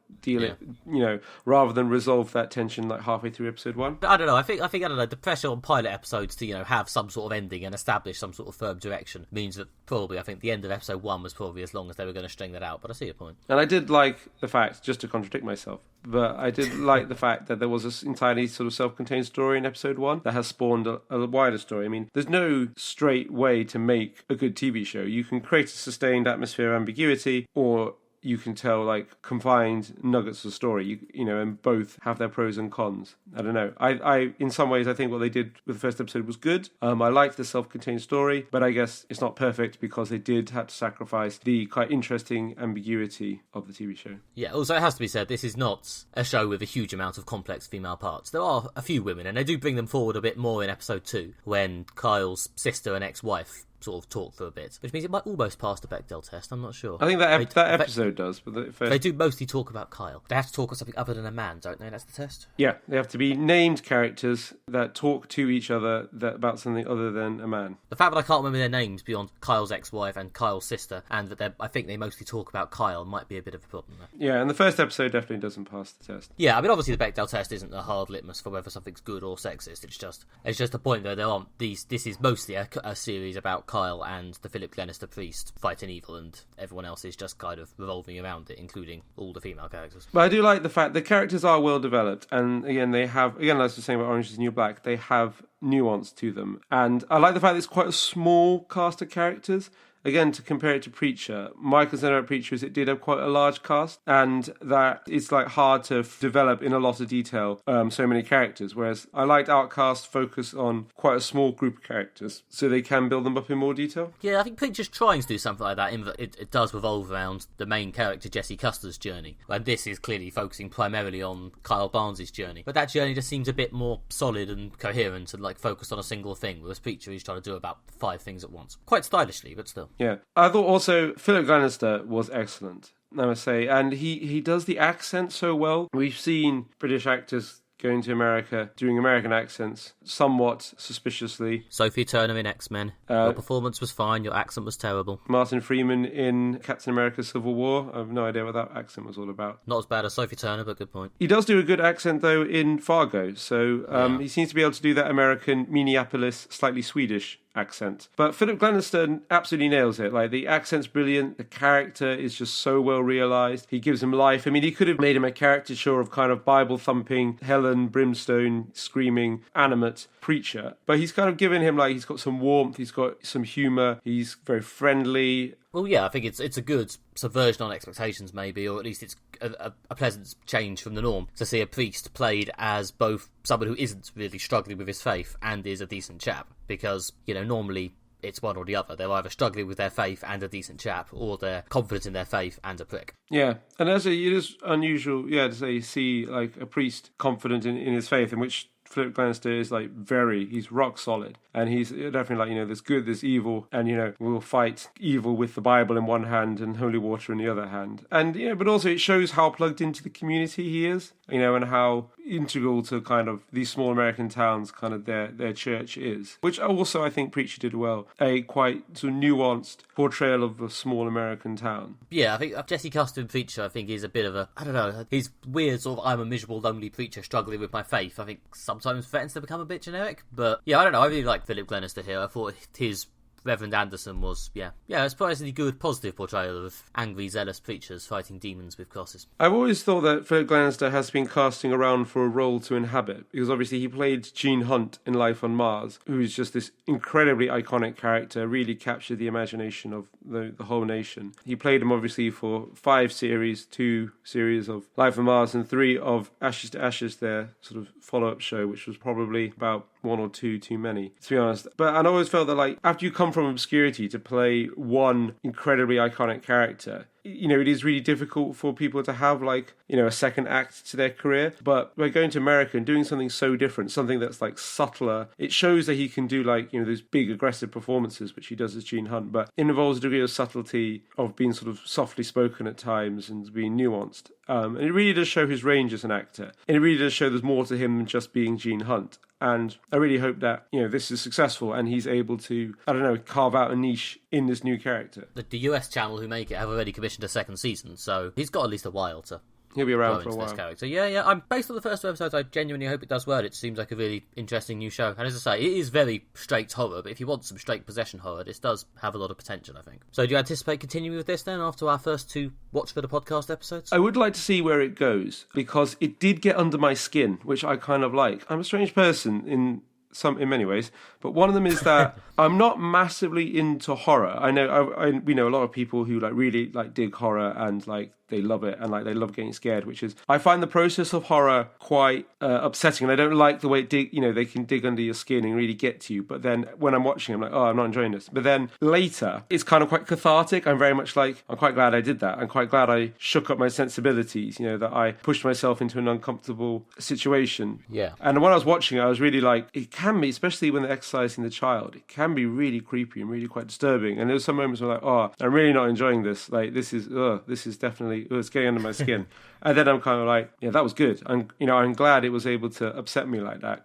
rather than resolve that tension halfway through episode 1. But I don't know. I think I don't know. The pressure on pilot episodes to have some sort of ending and establish some sort of firm direction means that probably I think the end of episode 1 was probably as long as they were going to string that out. But I see your point. And I did like the fact, just to contradict myself, but I did like the fact that there was this entirely sort of self-contained story in episode 1 that has spawned a wider story. I mean, there's no straight way to make a good TV show. You can create a sustained atmosphere of ambiguity, or you can tell confined nuggets of story, and both have their pros and cons. I don't know. I in some ways, I think what they did with the first episode was good. I liked the self-contained story, but I guess it's not perfect because they did have to sacrifice the quite interesting ambiguity of the TV show. Yeah, also it has to be said, this is not a show with a huge amount of complex female parts. There are a few women, and they do bring them forward a bit more in episode 2, when Kyle's sister and ex-wife sort of talk for a bit, which means it might almost pass the Bechdel test. I'm not sure. I think that episode does, but they do mostly talk about Kyle. They have to talk of something other than a man, don't they? That's the test. Yeah, they have to be named characters that talk to each other about something other than a man. The fact that I can't remember their names beyond Kyle's ex-wife and Kyle's sister, and that I think they mostly talk about Kyle, might be a bit of a problem there. Yeah, and the first episode definitely doesn't pass the test. Yeah, I mean, obviously the Bechdel test isn't a hard litmus for whether something's good or sexist. It's just a point that there aren't these. This is mostly a series about about Kyle and the Philip Glenister priest fighting evil, and everyone else is just kind of revolving around it, including all the female characters. But I do like the fact the characters are well developed, and again, they have, again, as I was saying about Orange is the New Black, they have nuance to them. And I like the fact that it's quite a small cast of characters. Again, to compare it to Preacher, my concern about Preacher is it did have quite a large cast, and that it's like hard to develop in a lot of detail so many characters, whereas I liked Outcast focus on quite a small group of characters, so they can build them up in more detail. Yeah, I think Preacher's trying to do something like that, in that it does revolve around the main character, Jesse Custer's journey, and this is clearly focusing primarily on Kyle Barnes' journey, but that journey just seems a bit more solid and coherent and like focused on a single thing, whereas Preacher is trying to do about 5 things at once. Quite stylishly, but still. Yeah. I thought also Philip Glenister was excellent, I must say, and he does the accent so well. We've seen British actors going to America, doing American accents, somewhat suspiciously. Sophie Turner in X-Men. Your performance was fine, your accent was terrible. Martin Freeman in Captain America Civil War. I have no idea what that accent was all about. Not as bad as Sophie Turner, but good point. He does do a good accent, though, in Fargo, so he seems to be able to do that American, Minneapolis, slightly Swedish accent. But Philip Glenister absolutely nails it. Like, the accent's brilliant, the character is just so well realised. He gives him life. I mean, he could have made him a caricature of kind of Bible-thumping, Helen, brimstone, screaming, animate preacher. But he's kind of given him, like, he's got some warmth, he's got some humour, he's very friendly. Well, yeah, I think it's a good subversion on expectations, maybe, or at least it's a pleasant change from the norm to see a priest played as both someone who isn't really struggling with his faith and is a decent chap. Because, normally it's one or the other. They're either struggling with their faith and a decent chap, or they're confident in their faith and a prick. Yeah, and it is unusual, to see like a priest confident in his faith, in which Philip Glenister is he's rock solid, and he's definitely there's good, there's evil, and we'll fight evil with the Bible in one hand and holy water in the other hand, and but also it shows how plugged into the community he is, and how integral to kind of these small American towns kind of their church is, which also I think Preacher did well, a quite sort of nuanced portrayal of a small American town. Yeah, I think Jesse Custer in Preacher, I think, is a bit of a, I don't know, his weird sort of I'm a miserable, lonely preacher struggling with my faith, I think sometimes threatens to become a bit generic, but yeah, I don't know, I really like Philip Glenister here. I thought his Reverend Anderson was, a surprisingly good, positive portrayal of angry, zealous preachers fighting demons with crosses. I've always thought that Philip Glenister has been casting around for a role to inhabit, because obviously he played Gene Hunt in Life on Mars, who is just this incredibly iconic character, really captured the imagination of the whole nation. He played him obviously for 5 series, 2 series of Life on Mars and 3 of Ashes to Ashes, their sort of follow-up show, which was probably about 1 or 2 too many, to be honest. But I always felt that after you come from obscurity to play one incredibly iconic character, it is really difficult for people to have a second act to their career. But by going to America and doing something so different, something that's subtler, it shows that he can do those big aggressive performances, which he does as Gene Hunt, but it involves a degree of subtlety, of being sort of softly spoken at times and being nuanced. And it really does show his range as an actor. And it really does show there's more to him than just being Gene Hunt. And I really hope that, this is successful and he's able to, carve out a niche in this new character. The US channel who make it have already commissioned a second season, so he's got at least a while to He'll be around for a while. This character. Yeah. I'm based on the first 2 episodes. I genuinely hope it does well. It seems like a really interesting new show. And as I say, it is very straight horror, but if you want some straight possession horror, this does have a lot of potential, I think. So do you anticipate continuing with this then after our first 2 Watch for the Podcast episodes? I would like to see where it goes, because it did get under my skin, which I kind of like. I'm a strange person in many ways, but one of them is that I'm not massively into horror. I know we know a lot of people who really dig horror and they love it and they love getting scared, which is, I find the process of horror quite upsetting, and I don't like the way they can dig under your skin and really get to you. But then when I'm watching, I'm like, oh, I'm not enjoying this. But then later, it's kind of quite cathartic. I'm very much I'm quite glad I did that. I'm quite glad I shook up my sensibilities, that I pushed myself into an uncomfortable situation. Yeah. And when I was watching it, I was really it can be, especially when they're exercising the child, it can be really creepy and really quite disturbing. And there were some moments where oh, I'm really not enjoying this. This is definitely, it's getting under my skin. And then I'm kind of yeah, that was good. I'm glad it was able to upset me like that.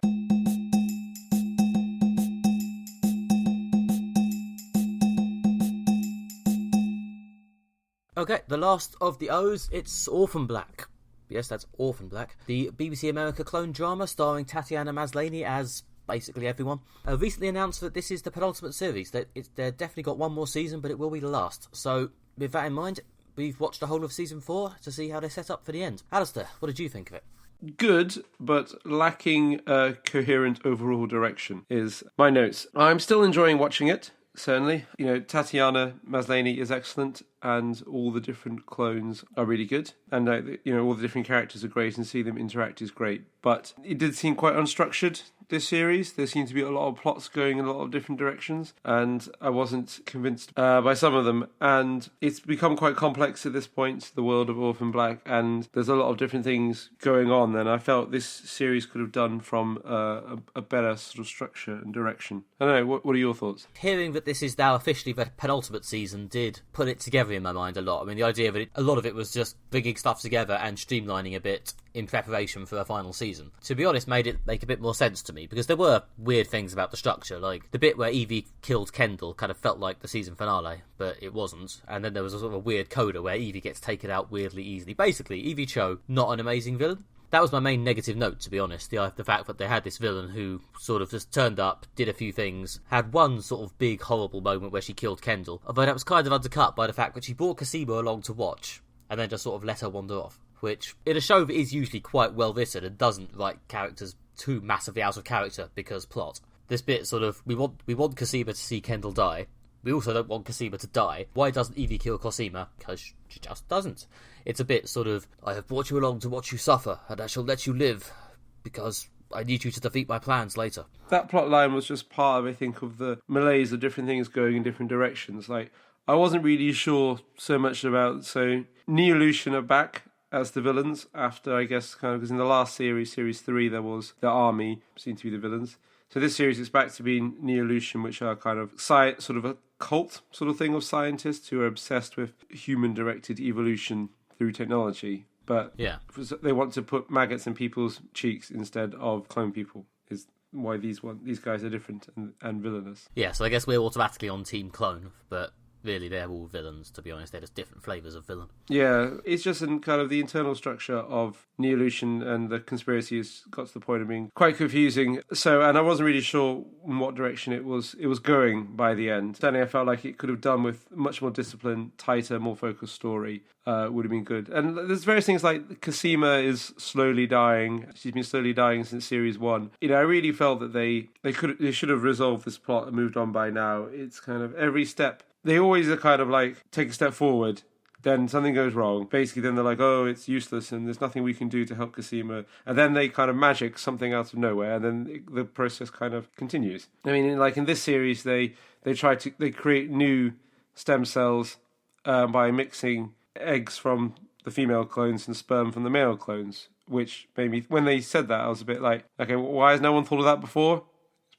Okay, the last of the O's, it's Orphan Black. Yes, that's Orphan Black. The BBC America clone drama starring Tatiana Maslany as basically everyone. Recently announced that this is the penultimate series. They've definitely got one more season, but it will be the last. So, with that in mind, we've watched the whole of season 4 to see how they set up for the end. Alastair, what did you think of it? Good, but lacking a coherent overall direction is my notes. I'm still enjoying watching it, certainly. Tatiana Maslany is excellent, and all the different clones are really good. And, all the different characters are great, and see them interact is great. But it did seem quite unstructured, this series. There seemed to be a lot of plots going in a lot of different directions, and I wasn't convinced by some of them. And it's become quite complex at this point, the world of Orphan Black, and there's a lot of different things going on, and I felt this series could have done from a better sort of structure and direction. I don't know, what are your thoughts? Hearing that this is now officially the penultimate season did put it together in my mind a lot. I mean, the idea of it, a lot of it was just bringing stuff together and streamlining a bit in preparation for a final season. To be honest, made it make a bit more sense to me, because there were weird things about the structure, like the bit where Evie killed Kendall kind of felt like the season finale, but it wasn't. And then there was a sort of a weird coda where Evie gets taken out weirdly easily. Basically, Evie Cho, not an amazing villain. That was my main negative note, to be honest. The fact that they had this villain who sort of just turned up, did a few things, had one sort of big horrible moment where she killed Kendall, although that was kind of undercut by the fact that she brought Cosima along to watch, and then just sort of let her wander off. Which, in a show that is usually quite well written and doesn't write characters too massively out of character because plot. This bit sort of, we want Cosima to see Kendall die. We also don't want Cosima to die. Why doesn't Evie kill Cosima? Because she just doesn't. It's a bit sort of, I have brought you along to watch you suffer, and I shall let you live, because I need you to defeat my plans later. That plot line was just part of, I think, of the malaise of different things going in different directions. Like, I wasn't really sure so much about, Neolution are back as the villains after, I guess, kind of, because in the last series 3, there was the army, seemed to be the villains. So this series is back to being Neolution, which are kind of sort of a cult sort of thing of scientists who are obsessed with human-directed evolution through technology. But yeah, they want to put maggots in people's cheeks instead of clone people, is why these guys are different and villainous. Yeah, so I guess we're automatically on Team Clone, but really they're all villains, to be honest. They're just different flavours of villain. Yeah, it's just in kind of the internal structure of Neolution, and the conspiracy has got to the point of being quite confusing. So, and I wasn't really sure in what direction it was going by the end. Certainly I felt like it could have done with much more discipline, tighter, more focused story. Would have been good. And there's various things like Cosima is slowly dying. She's been slowly dying since series 1. I really felt that they should have resolved this plot and moved on by now. It's kind of every step. They always are kind of like take a step forward, then something goes wrong. Basically, then they're like, oh, it's useless and there's nothing we can do to help Cosima. And then they kind of magic something out of nowhere, and then the process kind of continues. I mean, like in this series, they create new stem cells by mixing eggs from the female clones and sperm from the male clones, which made me, when they said that, I was a bit like, okay, why has no one thought of that before?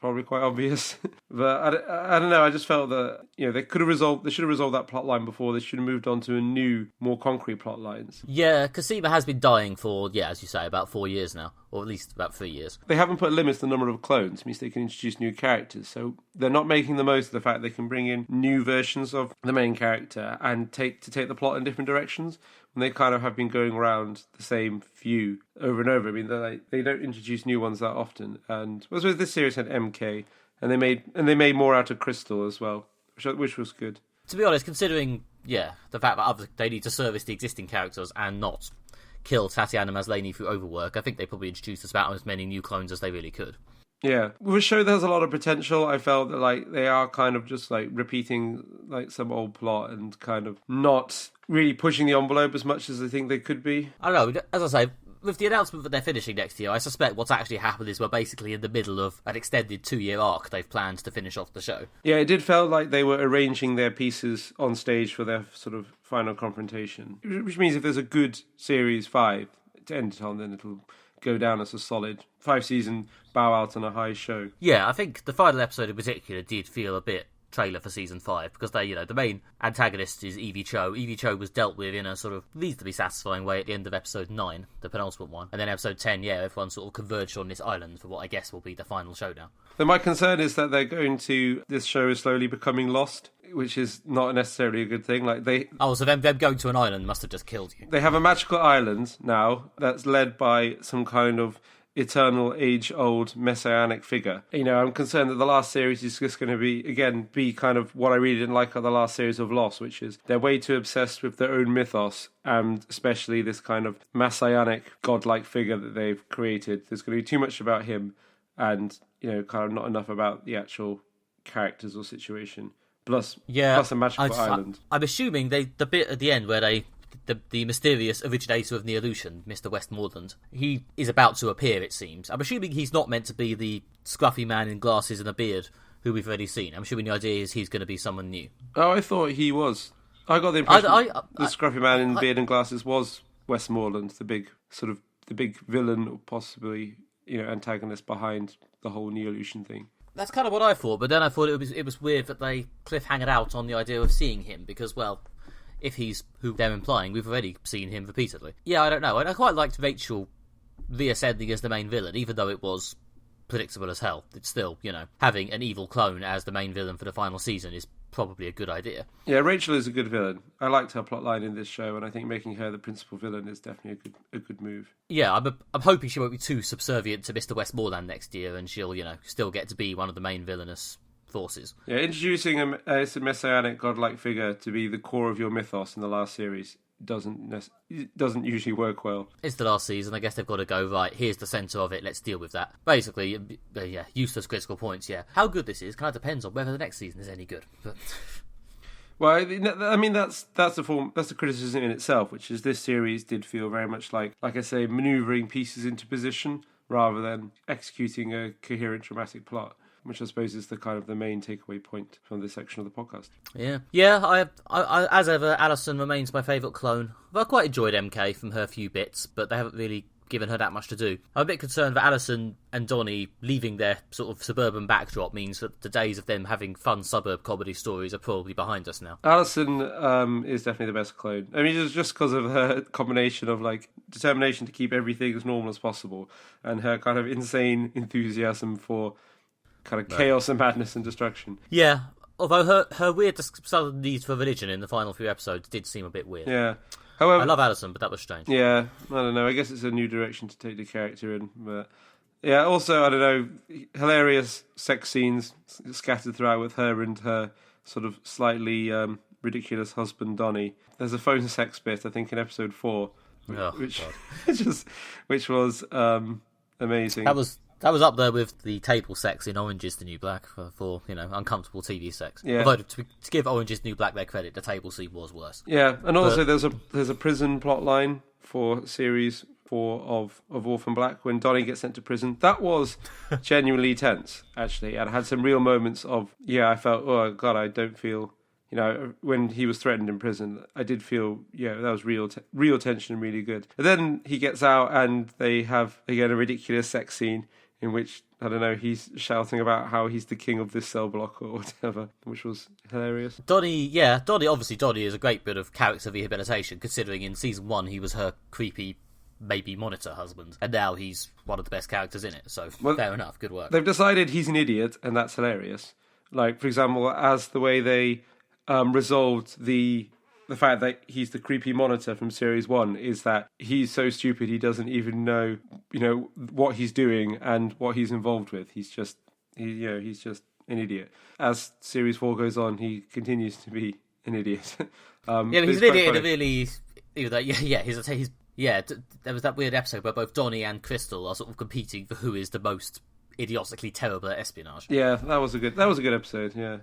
Probably quite obvious. But I don't know, I just felt that they should have resolved that plot line before. They should have moved on to a new, more concrete plot lines. Yeah, Cosima has been dying for, as you say, about 4 years now, or at least about 3 years. They haven't put limits to the number of clones. It means they can introduce new characters, so they're not making the most of the fact they can bring in new versions of the main character and take the plot in different directions. And they kind of have been going around the same few over and over. I mean, they don't introduce new ones that often. And I suppose this series had MK, and they made more out of Crystal as well, which was good. To be honest, considering the fact that they need to service the existing characters and not kill Tatiana Maslany through overwork, I think they probably introduced about as many new clones as they really could. Yeah, with a show that has a lot of potential, I felt that they are kind of just repeating some old plot and kind of not really pushing the envelope as much as I think they could be. I don't know, as I say, with the announcement that they're finishing next year, I suspect what's actually happened is we're basically in the middle of an extended 2-year arc they've planned to finish off the show. Yeah, it did feel like they were arranging their pieces on stage for their sort of final confrontation, which means if there's a good Series 5 to end it on, then it'll go down as a solid 5-season bow out on a high show. Yeah, I think the final episode in particular did feel a bit trailer for season 5, because the main antagonist is Evie Cho. Evie Cho was dealt with in a sort of reasonably satisfying way at the end of episode 9, the penultimate one, and then episode 10, everyone sort of converged on this island for what I guess will be the final showdown. So my concern is that this show is slowly becoming lost, which is not necessarily a good thing. So them going to an island must have just killed you. They have a magical island now that's led by some kind of eternal, age-old, messianic figure. You know, I'm concerned that the last series is just going to be kind of what I really didn't like of the last series of Lost, which is they're way too obsessed with their own mythos, and especially this kind of messianic, godlike figure that they've created. There's going to be too much about him, and, you know, kind of not enough about the actual characters or situation. Plus a magical island. I'm assuming the bit at the end where the mysterious originator of Neolution, Mr. Westmoreland, he is about to appear, it seems. I'm assuming he's not meant to be the scruffy man in glasses and a beard who we've already seen. I'm assuming the idea is he's going to be someone new. Oh, I thought he was. I got the impression the scruffy man in beard and glasses was Westmoreland, the big villain, or possibly, you know, antagonist behind the whole Neolution thing. That's kind of what I thought, but then I thought it was weird that they cliffhangered out on the idea of seeing him, because, well, if he's who they're implying, we've already seen him repeatedly. Yeah, I don't know. I quite liked Rachel reascending as the main villain, even though it was predictable as hell. It's still, you know, having an evil clone as the main villain for the final season is probably a good idea. Yeah, Rachel is a good villain. I liked her plotline in this show, and I think making her the principal villain is definitely a good move. Yeah, I'm hoping she won't be too subservient to Mr. Westmoreland next year, and she'll, you know, still get to be one of the main villainous forces. Yeah, introducing a messianic godlike figure to be the core of your mythos in the last series doesn't usually work well. It's the last season. I guess they've got to go, right, here's the centre of it, let's deal with that. Basically, yeah, useless critical points, yeah. How good this is kind of depends on whether the next season is any good. But... Well, I mean, that's the criticism in itself, which is this series did feel very much like I say, manoeuvring pieces into position rather than executing a coherent dramatic plot, which I suppose is the kind of the main takeaway point from this section of the podcast. Yeah. I as ever, Alison remains my favourite clone. I quite enjoyed MK from her few bits, but they haven't really given her that much to do. I'm a bit concerned that Alison and Donnie leaving their sort of suburban backdrop means that the days of them having fun suburb comedy stories are probably behind us now. Alison is definitely the best clone. I mean, just because of her combination of like determination to keep everything as normal as possible and her kind of insane enthusiasm for kind of chaos and madness and destruction. Yeah, although her weird sudden need for religion in the final few episodes did seem a bit weird. Yeah. However, I love Alison, but that was strange. Yeah, I don't know. I guess it's a new direction to take the character in. But yeah, also, I don't know, hilarious sex scenes scattered throughout with her and her sort of slightly ridiculous husband, Donnie. There's a phone sex bit, I think, in episode 4, which was amazing. That was up there with the table sex in Orange is the New Black for you know, uncomfortable TV sex. Yeah. Although to give Orange is the New Black their credit, the table scene was worse. Yeah, and also there's a prison plot line for series 4 of Orphan Black when Donnie gets sent to prison. That was genuinely tense, actually, and had some real moments of, I felt, oh God, I don't feel, you know, when he was threatened in prison, I did feel, that was real tension and really good. And then he gets out and they have, again, a ridiculous sex scene in which, I don't know, he's shouting about how he's the king of this cell block or whatever, which was hilarious. Donnie is a great bit of character rehabilitation, considering in season 1 he was her creepy, maybe monitor husband, and now he's one of the best characters in it, so fair enough, good work. They've decided he's an idiot, and that's hilarious. Like, for example, as the way they resolved the fact that he's the creepy monitor from series 1 is that he's so stupid he doesn't even know, what he's doing and what he's involved with. He's just an idiot. As series 4 goes on, he continues to be an idiot. But he's an idiot in a really, there was that weird episode where both Donnie and Crystal are sort of competing for who is the most idiotically terrible at espionage. Yeah, that was a good episode. Yeah.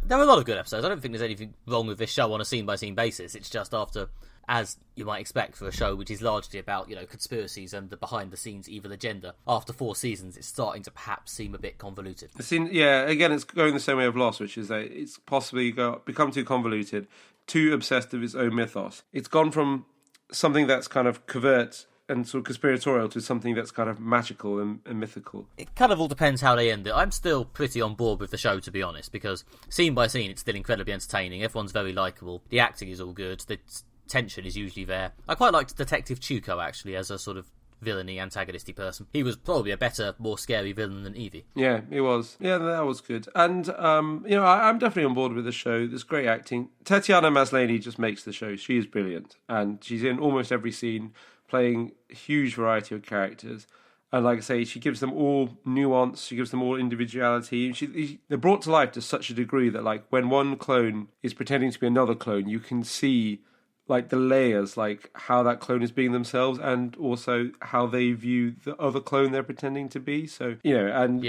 There were a lot of good episodes. I don't think there's anything wrong with this show on a scene-by-scene basis. It's just after, as you might expect for a show which is largely about, conspiracies and the behind-the-scenes evil agenda, after 4 seasons, it's starting to perhaps seem a bit convoluted. Again, it's going the same way of Lost, which is that it's possibly become too convoluted, too obsessed with its own mythos. It's gone from something that's kind of covert and sort of conspiratorial to something that's kind of magical and mythical. It kind of all depends how they end it. I'm still pretty on board with the show, to be honest, because scene by scene it's still incredibly entertaining. Everyone's very likeable. The acting is all good. The tension is usually there. I quite liked Detective Chuko, actually, as a sort of villainy, antagonisty person. He was probably a better, more scary villain than Evie. Yeah, he was. Yeah, that was good. And, I'm definitely on board with the show. There's great acting. Tatiana Maslany just makes the show. She is brilliant. And she's in almost every scene, playing a huge variety of characters. And like I say, she gives them all nuance, she gives them all individuality. They're brought to life to such a degree that, like, when one clone is pretending to be another clone, you can see, like, the layers, like, how that clone is being themselves and also how they view the other clone they're pretending to be. So, and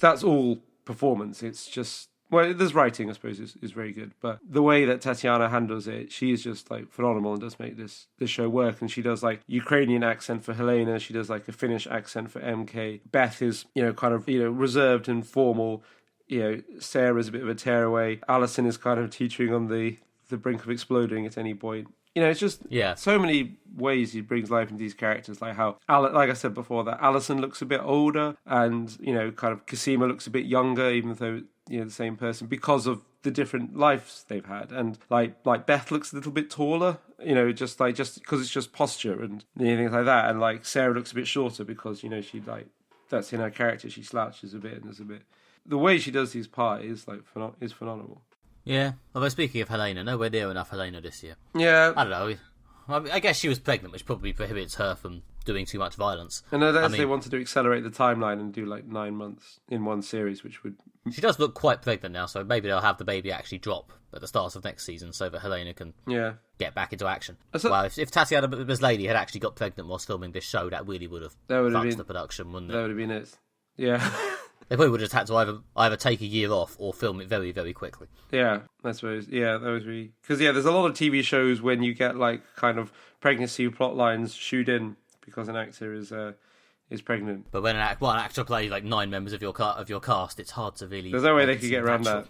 that's all performance. It's just... Well, there's writing, I suppose, is very good. But the way that Tatiana handles it, she is just, like, phenomenal and does make this show work. And she does, like, Ukrainian accent for Helena. She does, like, a Finnish accent for MK. Beth is, kind of, reserved and formal. Sarah's a bit of a tearaway. Alison is kind of teetering on the brink of exploding at any point. It's just so many ways he brings life into these characters, like how, like I said before, that Alison looks a bit older and, kind of Cosima looks a bit younger, even though, the same person, because of the different lives they've had. And like Beth looks a little bit taller, just because it's just posture and things like that. And like Sarah looks a bit shorter because, she that's in her character. She slouches a bit and there's a bit. The way she does his part is is phenomenal. Yeah, although speaking of Helena, nowhere near enough Helena this year. Yeah. I don't know. I guess she was pregnant, which probably prohibits her from doing too much violence. And unless they wanted to accelerate the timeline and do like 9 months in one series, which would... She does look quite pregnant now, so maybe they'll have the baby actually drop at the start of next season so that Helena can get back into action. Well, if Tatiana Maslany had actually got pregnant whilst filming this show, that really would have fucked the production, wouldn't it? That would have been it. Yeah. They probably would have had to either take a year off or film it very, very quickly. Yeah, that was really... Because, there's a lot of TV shows when you get, like, kind of pregnancy plot lines shoot in because an actor is pregnant. But when an actor plays, like, 9 members of your cast, it's hard to really... There's no way they could get around that.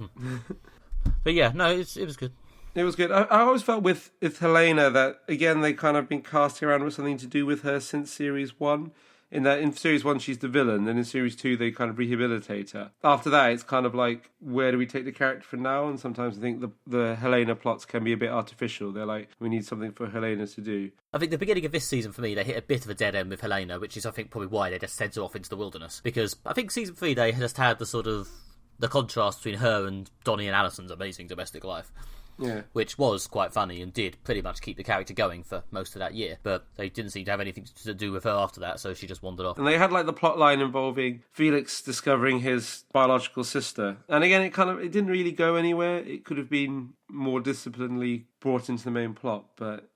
But, yeah, no, it was good. It was good. I always felt with Helena that, again, they kind of been casting around with something to do with her since Series 1. In that, in Series 1, she's the villain, and in Series 2, they kind of rehabilitate her. After that, it's kind of like, where do we take the character from now? And sometimes I think the Helena plots can be a bit artificial. They're like, we need something for Helena to do. I think the beginning of this season, for me, they hit a bit of a dead end with Helena, which is, I think, probably why they just sent her off into the wilderness. Because I think Season 3, they just had the sort of... the contrast between her and Donnie and Alison's amazing domestic life. Yeah. Which was quite funny and did pretty much keep the character going for most of that year. But they didn't seem to have anything to do with her after that, so she just wandered off. And they had like the plot line involving Felix discovering his biological sister. And again, it didn't really go anywhere. It could have been more disciplinedly brought into the main plot, but...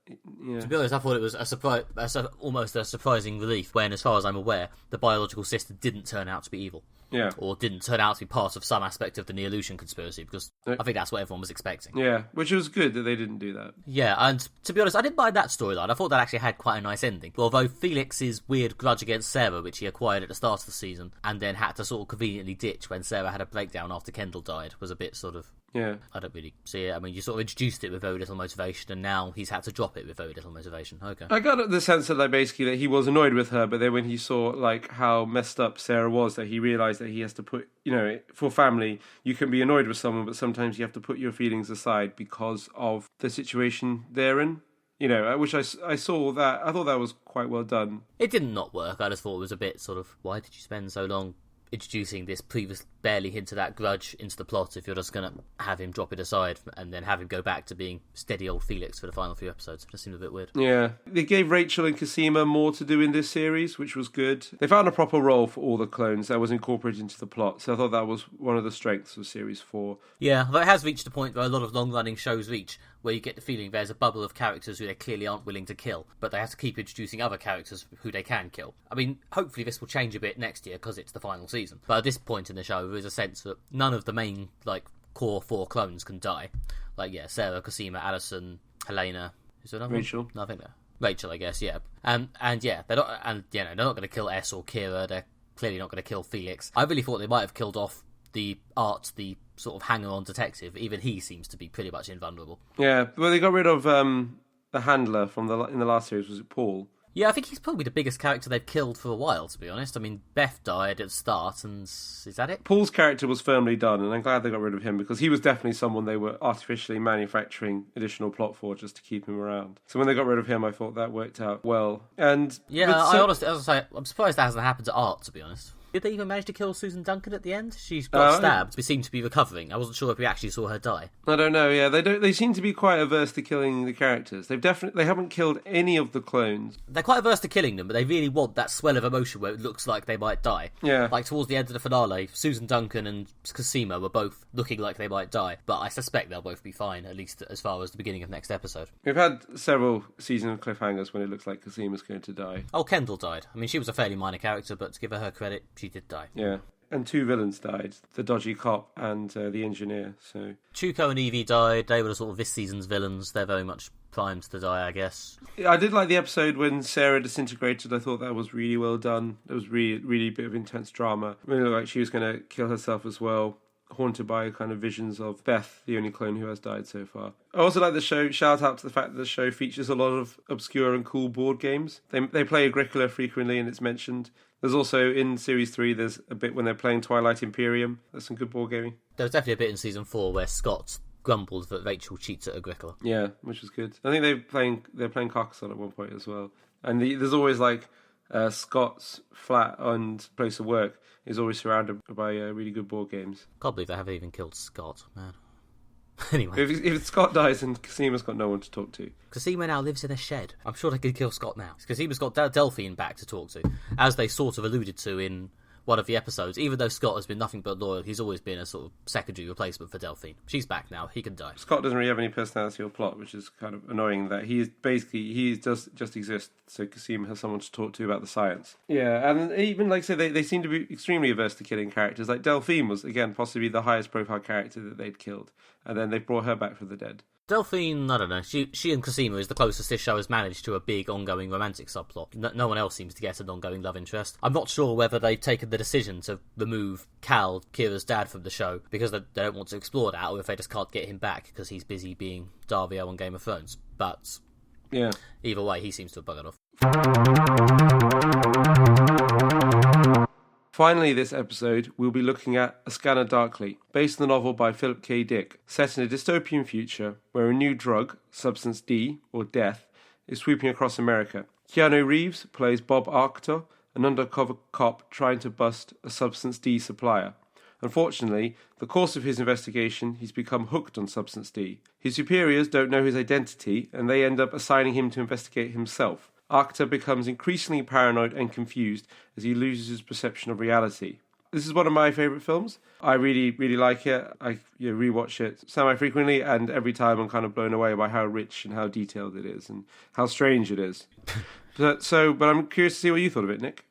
Yeah. To be honest, I thought it was almost a surprising relief when, as far as I'm aware, the biological sister didn't turn out to be evil. Yeah. Or didn't turn out to be part of some aspect of the Neolution conspiracy, because I think that's what everyone was expecting. Yeah, which was good that they didn't do that. Yeah, and to be honest, I didn't mind that storyline. I thought that actually had quite a nice ending. Although Felix's weird grudge against Sarah, which he acquired at the start of the season, and then had to sort of conveniently ditch when Sarah had a breakdown after Kendall died, was a bit sort of... Yeah. I don't really see it. I mean, you sort of introduced it with very little motivation, and now he's had to drop it with very little motivation. Okay. I got the sense that, like, basically that he was annoyed with her, but then when he saw, like, how messed up Sarah was, that he realised that he has to put, for family, you can be annoyed with someone, but sometimes you have to put your feelings aside because of the situation they're in. Which I saw that. I thought that was quite well done. It did not work. I just thought it was a bit sort of, why did you spend so long introducing this previous barely hint of that grudge into the plot if you're just going to have him drop it aside and then have him go back to being steady old Felix for the final few episodes? It just seemed a bit weird. Yeah. They gave Rachel and Cosima more to do in this series, which was good. They found a proper role for all the clones that was incorporated into the plot, so I thought that was one of the strengths of Series 4. Yeah, but it has reached a point where a lot of long-running shows reach, where you get the feeling there's a bubble of characters who they clearly aren't willing to kill, but they have to keep introducing other characters who they can kill. I mean, hopefully this will change a bit next year because it's the final season. But at this point in the show, there is a sense that none of the main, core 4 clones can die. Sarah, Cosima, Alison, Helena. Is there another Rachel. one? No, I think that. Rachel, I guess, yeah. And they're not going to kill S or Kira. They're clearly not going to kill Felix. I really thought they might have killed off the sort of hanger-on detective. Even he seems to be pretty much invulnerable. Yeah, well, they got rid of the handler in the last series. Was it Paul? Yeah, I think he's probably the biggest character they've killed for a while, to be honest. I mean, Beth died at the start, and is that it? Paul's character was firmly done, and I'm glad they got rid of him, because he was definitely someone they were artificially manufacturing additional plot for just to keep him around. So when they got rid of him, I thought that worked out well. And yeah, I honestly, as I say, I'm surprised that hasn't happened to Art, to be honest. Did they even manage to kill Susan Duncan at the end? She got stabbed, but seemed to be recovering. I wasn't sure if we actually saw her die. I don't know. Yeah, they seem to be quite averse to killing the characters. They haven't killed any of the clones. They're quite averse to killing them, but they really want that swell of emotion where it looks like they might die. Yeah. Like towards the end of the finale, Susan Duncan and Cosima were both looking like they might die, but I suspect they'll both be fine, at least as far as the beginning of next episode. We've had several season of cliffhangers when it looks like Cosima's going to die. Oh, Kendall died. I mean, she was a fairly minor character, but to give her credit, she did die. Yeah. And 2 villains died, the dodgy cop and the engineer. So Chuko and Evie died. They were sort of this season's villains. They're very much primed to die, I guess. I did like the episode when Sarah disintegrated. I thought that was really well done. It was really a bit of intense drama. It looked like she was going to kill herself as well, haunted by kind of visions of Beth, the only clone who has died so far. I also like the show. Shout out to the fact that the show features a lot of obscure and cool board games. They play Agricola frequently, and it's mentioned. There's also, in Series 3, there's a bit when they're playing Twilight Imperium. There's some good board gaming. There was definitely a bit in Season 4 where Scott grumbled that Rachel cheats at Agricola. Yeah, which was good. I think they're playing Carcassonne at one point as well. And there's always, like, Scott's flat and place of work is always surrounded by really good board games. Can't believe they haven't even killed Scott, man. Anyway. If Scott dies, then Cosima's got no one to talk to. Cosima now lives in a shed. I'm sure they could kill Scott now. Cosima's got Delphine back to talk to, as they sort of alluded to in one of the episodes. Even though Scott has been nothing but loyal, he's always been a sort of secondary replacement for Delphine. She's back now. He can die. Scott doesn't really have any personality or plot, which is kind of annoying that he does just exist so Cosima has someone to talk to about the science. Yeah, and even, like I say, they seem to be extremely averse to killing characters. Like Delphine was, again, possibly the highest profile character that they'd killed, and then they brought her back from the dead. Delphine, I don't know. She and Cosima is the closest this show has managed to a big ongoing romantic subplot. No one else seems to get an ongoing love interest. I'm not sure whether they've taken the decision to remove Cal, Kira's dad, from the show because they don't want to explore that, or if they just can't get him back because he's busy being Davio on Game of Thrones. But yeah, either way, he seems to have buggered off. Finally, this episode, we'll be looking at A Scanner Darkly, based on the novel by Philip K. Dick, set in a dystopian future where a new drug, substance D, or death, is sweeping across America. Keanu Reeves plays Bob Arctor, an undercover cop trying to bust a substance D supplier. Unfortunately, the course of his investigation, he's become hooked on substance D. His superiors don't know his identity, and they end up assigning him to investigate himself. Arctor becomes increasingly paranoid and confused as he loses his perception of reality. This is one of my favourite films. I really like it. I rewatch it semi-frequently, and every time I'm kind of blown away by how rich and how detailed it is and how strange it is. But I'm curious to see what you thought of it, Nick.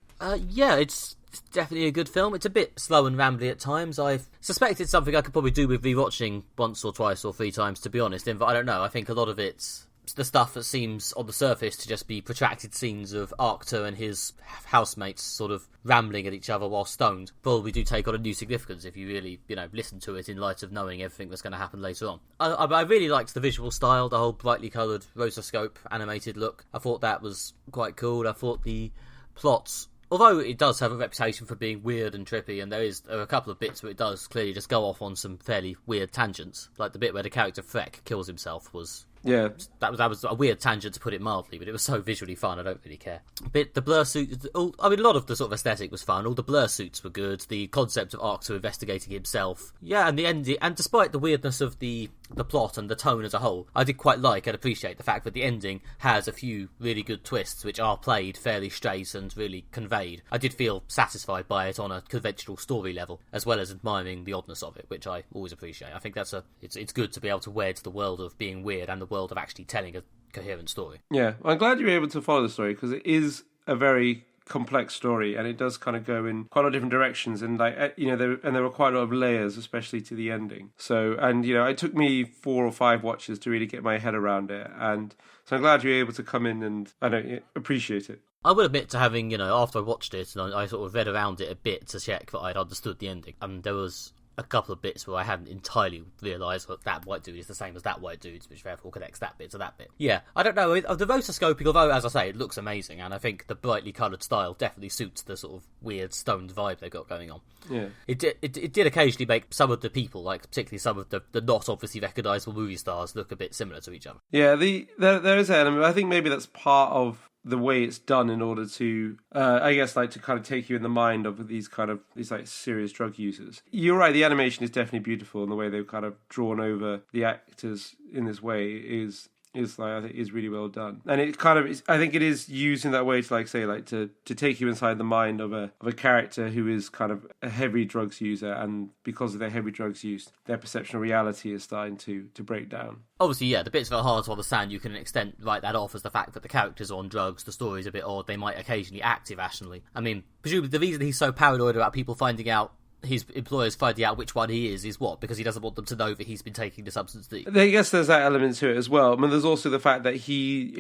Yeah, it's definitely a good film. It's a bit slow and rambly at times. I suspect it's something I could probably do with rewatching once or twice or 3 times, to be honest. But I don't know. I think a lot of it's the stuff that seems on the surface to just be protracted scenes of Arctor and his housemates sort of rambling at each other while stoned probably do take on a new significance if you really, listen to it in light of knowing everything that's going to happen later on. I really liked the visual style, the whole brightly coloured rotoscope animated look. I thought that was quite cool. I thought the plots, although it does have a reputation for being weird and trippy, and there are a couple of bits where it does clearly just go off on some fairly weird tangents, like the bit where the character Freck kills himself was... Yeah, that was a weird tangent, to put it mildly, but it was so visually fun, I don't really care. But the blur suit, a lot of the sort of aesthetic was fun. All the blur suits were good. The concept of Arctor investigating himself, yeah, and the ending. And despite the weirdness of the plot and the tone as a whole, I did quite like and appreciate the fact that the ending has a few really good twists, which are played fairly straight and really conveyed. I did feel satisfied by it on a conventional story level, as well as admiring the oddness of it, which I always appreciate. I think it's good to be able to wed the world of being weird and the world of actually telling a coherent story. Yeah, I'm glad you were able to follow the story because it is a very complex story and it does kind of go in quite a lot of different directions and there were quite a lot of layers, especially to the ending. So it took me 4 or 5 watches to really get my head around it, and so I'm glad you were able to come in and appreciate it. I will admit to having, after I watched it, and I sort of read around it a bit to check that I'd understood the ending, and there was a couple of bits where I hadn't entirely realised that white dude is the same as that white dude, which therefore connects that bit to that bit. Yeah, I don't know. The rotoscoping, although, as I say, it looks amazing, and I think the brightly coloured style definitely suits the sort of weird stoned vibe they've got going on. Yeah, it did occasionally make some of the people, like particularly some of the not obviously recognisable movie stars, look a bit similar to each other. Yeah, there is an element. I think maybe that's part of the way it's done in order to, I guess, like to kind of take you in the mind of these like serious drug users. You're right, the animation is definitely beautiful, and the way they've kind of drawn over the actors in this way is like, I think is really well done, and it kind of is, I think it is used in that way to like say like to take you inside the mind of a character who is kind of a heavy drugs user, and because of their heavy drugs use, their perception of reality is starting to break down. Obviously, yeah, the bits that are hard to understand, you can an extent write that off as the fact that the characters are on drugs, the story's a bit odd, they might occasionally act irrationally. I mean, presumably the reason he's so paranoid about people finding out, his employers finding out which one he is what? Because he doesn't want them to know that he's been taking the substance D. I guess there's that element to it as well. I mean, there's also the fact that he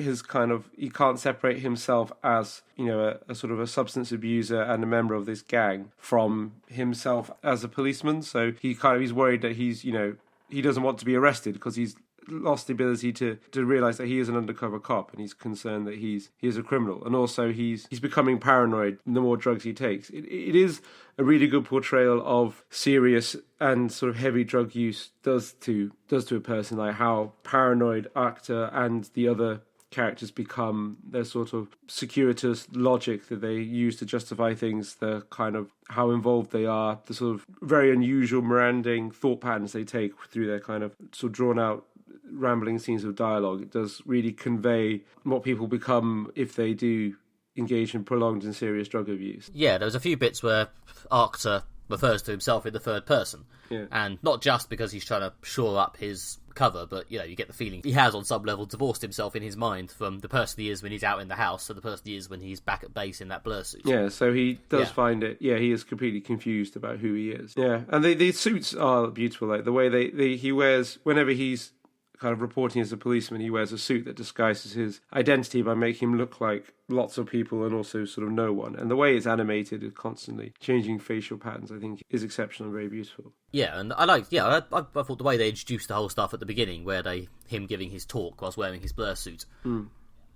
can't separate himself as, you know, a sort of a substance abuser and a member of this gang from himself as a policeman. So he's worried that he doesn't want to be arrested because he's lost the ability to realise that he is an undercover cop, and he's concerned that he is a criminal, and also he's becoming paranoid the more drugs he takes. It is a really good portrayal of serious and sort of heavy drug use does to a person, like how paranoid actor and the other characters become, their sort of circuitous logic that they use to justify things, the kind of how involved they are, the sort of very unusual meandering thought patterns they take through their kind of sort of drawn out rambling scenes of dialogue. It does really convey what people become if they do engage in prolonged and serious drug abuse. Yeah, there was a few bits where Arctor refers to himself in the third person. Yeah. And not just because he's trying to shore up his cover, but, you know, you get the feeling he has on some level divorced himself in his mind from the person he is when he's out in the house to the person he is when he's back at base in that blur suit. Yeah, so he does find it, he is completely confused about who he is. Yeah, and the suits are beautiful, like the way he wears, whenever he's kind of reporting as a policeman, he wears a suit that disguises his identity by making him look like lots of people and also sort of no one. And the way it's animated is constantly changing facial patterns, I think, is exceptional and very beautiful. Yeah, and I thought the way they introduced the whole stuff at the beginning, where him giving his talk whilst wearing his blur suit.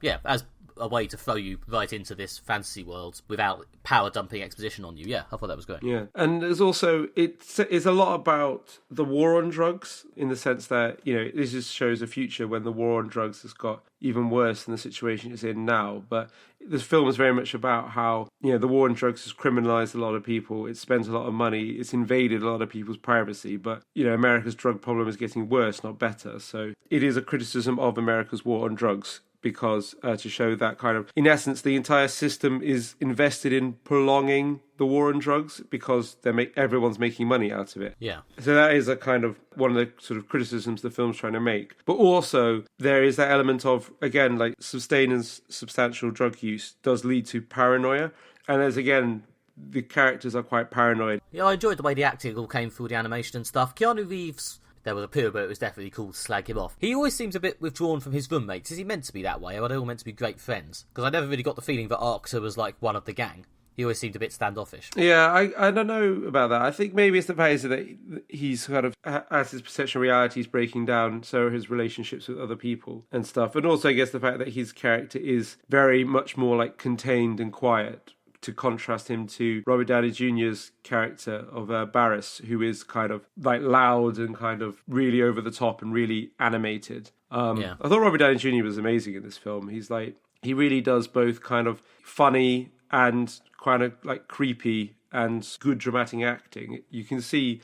Yeah, as a way to throw you right into this fantasy world without power dumping exposition on you. Yeah, I thought that was great. Yeah, and there's also, it's a lot about the war on drugs, in the sense that, you know, this just shows a future when the war on drugs has got even worse than the situation it's in now. But this film is very much about how, you know, the war on drugs has criminalised a lot of people, it spends a lot of money, it's invaded a lot of people's privacy, but, you know, America's drug problem is getting worse, not better. So it is a criticism of America's war on drugs, because to show that kind of, in essence, the entire system is invested in prolonging the war on drugs because everyone's making money out of it. Yeah. So that is a kind of one of the sort of criticisms the film's trying to make. But also there is that element of, again, like sustained and substantial drug use does lead to paranoia, and as again, the characters are quite paranoid. Yeah, I enjoyed the way the acting all came through the animation and stuff. Keanu Reeves, there was a period where it was definitely cool to slag him off. He always seems a bit withdrawn from his roommates. Is he meant to be that way, or are they all meant to be great friends? Because I never really got the feeling that Arctor was like one of the gang. He always seemed a bit standoffish. Yeah, I don't know about that. I think maybe it's the fact that he's kind of, as his perception of reality is breaking down, so are his relationships with other people and stuff. And also I guess the fact that his character is very much more like contained and quiet, to contrast him to Robert Downey Jr.'s character of Barris, who is kind of like loud and kind of really over the top and really animated. I thought Robert Downey Jr. was amazing in this film. He really does both kind of funny and kind of like creepy and good dramatic acting. You can see,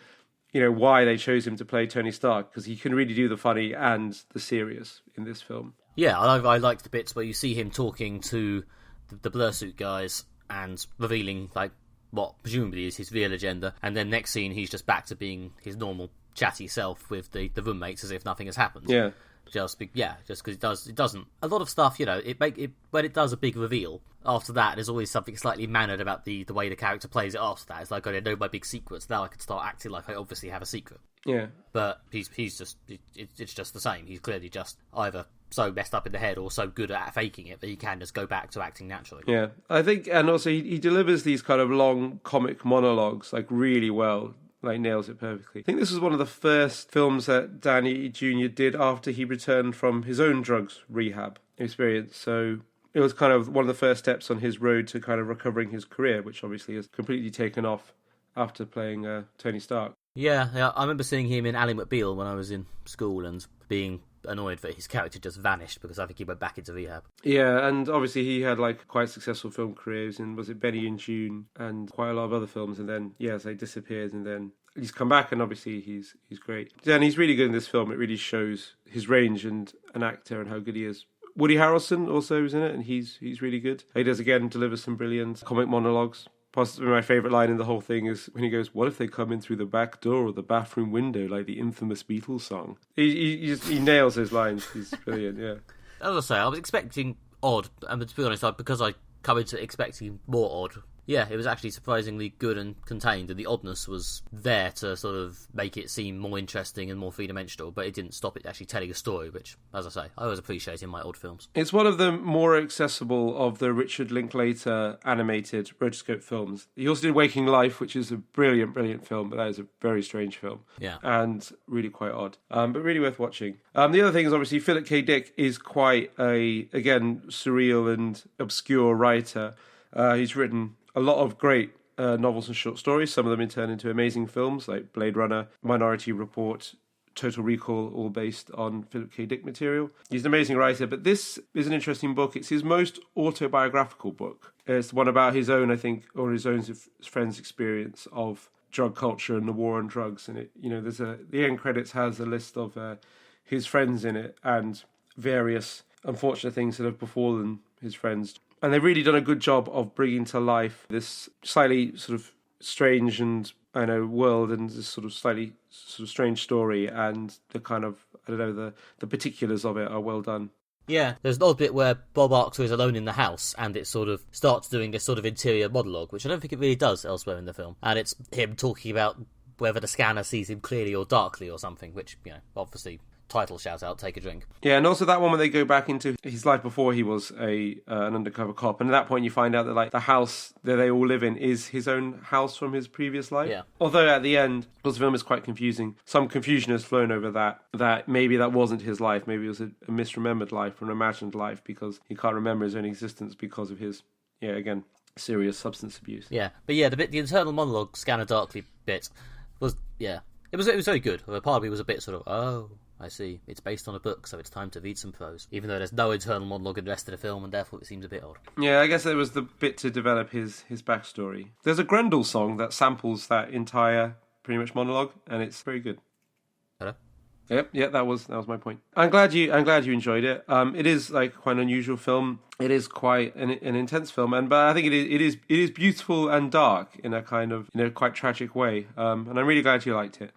you know, why they chose him to play Tony Stark, because he can really do the funny and the serious in this film. Yeah, I liked the bits where you see him talking to the blur suit guys and revealing like what presumably is his real agenda, and then next scene he's just back to being his normal chatty self with the roommates as if nothing has happened. Yeah. Just because it doesn't. A lot of stuff, you know, when it does a big reveal, after that there's always something slightly mannered about the way the character plays it after that. It's like, I know my big secrets, now I can start acting like I obviously have a secret. Yeah. But it's just the same. He's clearly just either so messed up in the head or so good at faking it that he can just go back to acting naturally. Yeah, I think, and also he delivers these kind of long comic monologues like really well, like nails it perfectly. I think this was one of the first films that Downey Jr. did after he returned from his own drugs rehab experience, so it was kind of one of the first steps on his road to kind of recovering his career, which obviously has completely taken off after playing Tony Stark. Yeah, I remember seeing him in Ally McBeal when I was in school and being annoyed that his character just vanished because I think he went back into rehab. Yeah, and obviously he had like quite successful film careers in, was it Benny and June, and quite a lot of other films, and then so he disappeared, and then he's come back, and obviously he's great. Yeah, and he's really good in this film. It really shows his range and an actor and how good he is. Woody Harrelson also is in it, and he's really good. He does again deliver some brilliant comic monologues. Possibly my favourite line in the whole thing is when he goes, "What if they come in through the back door or the bathroom window like the infamous Beatles song?" He nails his lines. He's brilliant, yeah. As I say, I was expecting odd, and to be honest, because I come into expecting more odd, yeah, it was actually surprisingly good and contained, and the oddness was there to sort of make it seem more interesting and more three-dimensional, but it didn't stop it actually telling a story, which, as I say, I always appreciate in my odd films. It's one of the more accessible of the Richard Linklater animated rotoscope films. He also did Waking Life, which is a brilliant, brilliant film, but that is a very strange film. Yeah. And really quite odd, but really worth watching. The other thing is obviously Philip K. Dick is quite a, again, surreal and obscure writer. He's written a lot of great novels and short stories, some of them in turn into amazing films like Blade Runner, Minority Report, Total Recall, all based on Philip K. Dick material. He's an amazing writer, but this is an interesting book. It's his most autobiographical book. It's one about his own, I think, or his own friend's experience of drug culture and the war on drugs. And it, there's the end credits has a list of his friends in it and various unfortunate things that have befallen his friends. And they've really done a good job of bringing to life this slightly sort of strange and, world, and this sort of slightly sort of strange story, and the kind of, the particulars of it are well done. Yeah, there's an odd bit where Bob Archer is alone in the house, and it sort of starts doing this sort of interior monologue, which I don't think it really does elsewhere in the film. And it's him talking about whether the scanner sees him clearly or darkly or something, which, obviously... Title shout out, take a drink. Yeah, and also that one when they go back into his life before he was an undercover cop, and at that point you find out that like the house that they all live in is his own house from his previous life. Yeah. Although at the end, because the film is quite confusing, some confusion has flown over that maybe that wasn't his life, maybe it was a misremembered life, an imagined life, because he can't remember his own existence because of his, again, serious substance abuse. Yeah, but yeah, the internal monologue, Scanner Darkly bit was, it was very good. Although part of me was a bit sort of, oh, I see. It's based on a book, so it's time to read some prose. Even though there's no internal monologue in the rest of the film, and therefore it seems a bit odd. Yeah, I guess there was the bit to develop his backstory. There's a Grendel song that samples that entire, pretty much, monologue, and it's very good. Hello? Yep, that was my point. I'm glad you enjoyed it. It is like quite an unusual film. It is quite an intense film, but I think it is beautiful and dark in a kind of quite tragic way. And I'm really glad you liked it.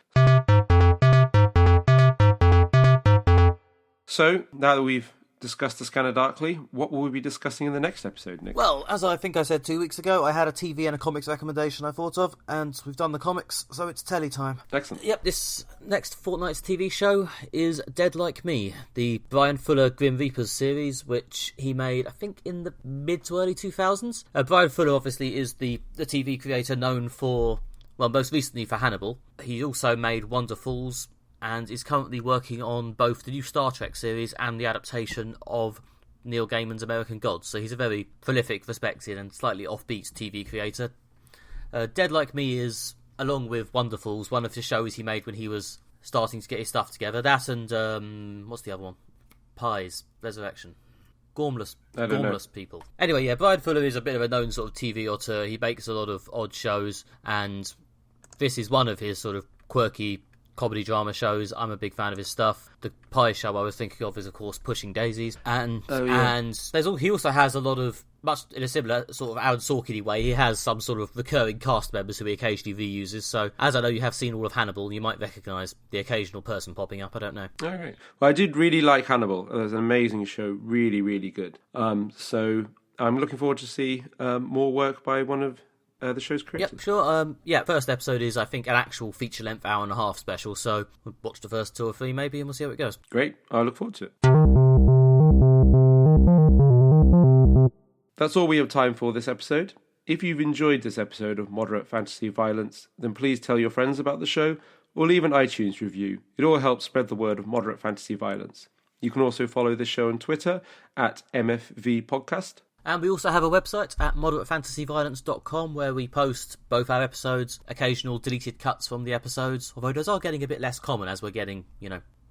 So, now that we've discussed The Scanner Darkly, what will we be discussing in the next episode, Nick? Well, as I think I said 2 weeks ago, I had a TV and a comics recommendation I thought of, and we've done the comics, so it's telly time. Excellent. Yep, this next fortnight's TV show is Dead Like Me, the Brian Fuller Grim Reapers series, which he made, I think, in the mid to early 2000s. Brian Fuller, obviously, is the TV creator known for, well, most recently for Hannibal. He also made Wonderfalls, and is currently working on both the new Star Trek series and the adaptation of Neil Gaiman's American Gods. So he's a very prolific, respected, and slightly offbeat TV creator. Dead Like Me is, along with Wonderfalls, one of the shows he made when he was starting to get his stuff together. That and, what's the other one? Pies, Resurrection. Gormless people. Anyway, yeah, Brian Fuller is a bit of a known sort of TV auteur. He makes a lot of odd shows, and this is one of his sort of quirky comedy drama shows. I'm a big fan of his stuff. The Pie show I was thinking of is, of course, Pushing Daisies, and he also has a lot of, much in a similar sort of Aaron Sorkin way, he has some sort of recurring cast members who he occasionally reuses. So, as I know you have seen all of Hannibal, you might recognise the occasional person popping up. I don't know. Okay. Well, I did really like Hannibal. It was an amazing show, really, really good. So I'm looking forward to see more work by one of the show's creators. Yep, sure. First episode is, I think, an actual feature-length hour-and-a-half special, so we'll watch the first 2 or 3 maybe, and we'll see how it goes. Great. I look forward to it. That's all we have time for this episode. If you've enjoyed this episode of Moderate Fantasy Violence, then please tell your friends about the show, or leave an iTunes review. It all helps spread the word of Moderate Fantasy Violence. You can also follow this show on Twitter at MFV Podcast. And we also have a website at moderatefantasyviolence.com where we post both our episodes, occasional deleted cuts from the episodes, although those are getting a bit less common as we're getting,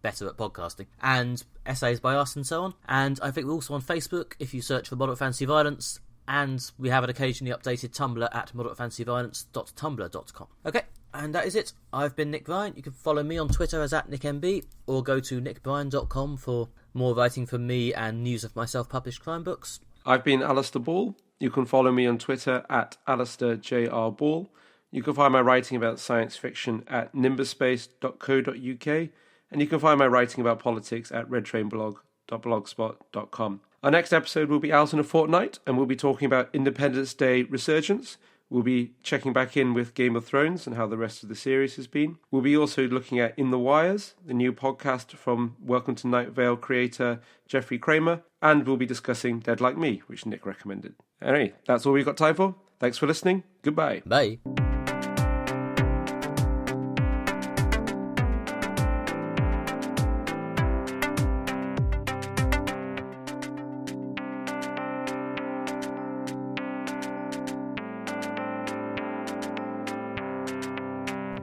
better at podcasting, and essays by us and so on. And I think we're also on Facebook if you search for Moderate Fantasy Violence, and we have an occasionally updated Tumblr at moderatefantasyviolence.tumblr.com. Okay, and that is it. I've been Nick Bryan. You can follow me on Twitter as @NickMB, or go to nickbryan.com for more writing from me and news of my self-published crime books. I've been Alastair Ball. You can follow me on Twitter at AlastairJRBall. You can find my writing about science fiction at nimberspace.co.uk, and you can find my writing about politics at redtrainblog.blogspot.com. Our next episode will be out in a fortnight, and we'll be talking about Independence Day Resurgence. We'll be checking back in with Game of Thrones and how the rest of the series has been. We'll be also looking at In the Wires, the new podcast from Welcome to Night Vale creator Jeffrey Kramer, and we'll be discussing Dead Like Me, which Nick recommended. Anyway, that's all we've got time for. Thanks for listening. Goodbye. Bye.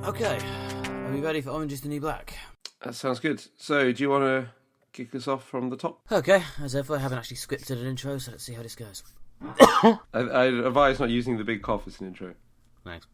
Okay, are we ready for Orange is the New Black? That sounds good. So, do you want to kick us off from the top? Okay, as ever, I haven't actually scripted an intro, so let's see how this goes. I advise not using the big cough as an intro. Thanks.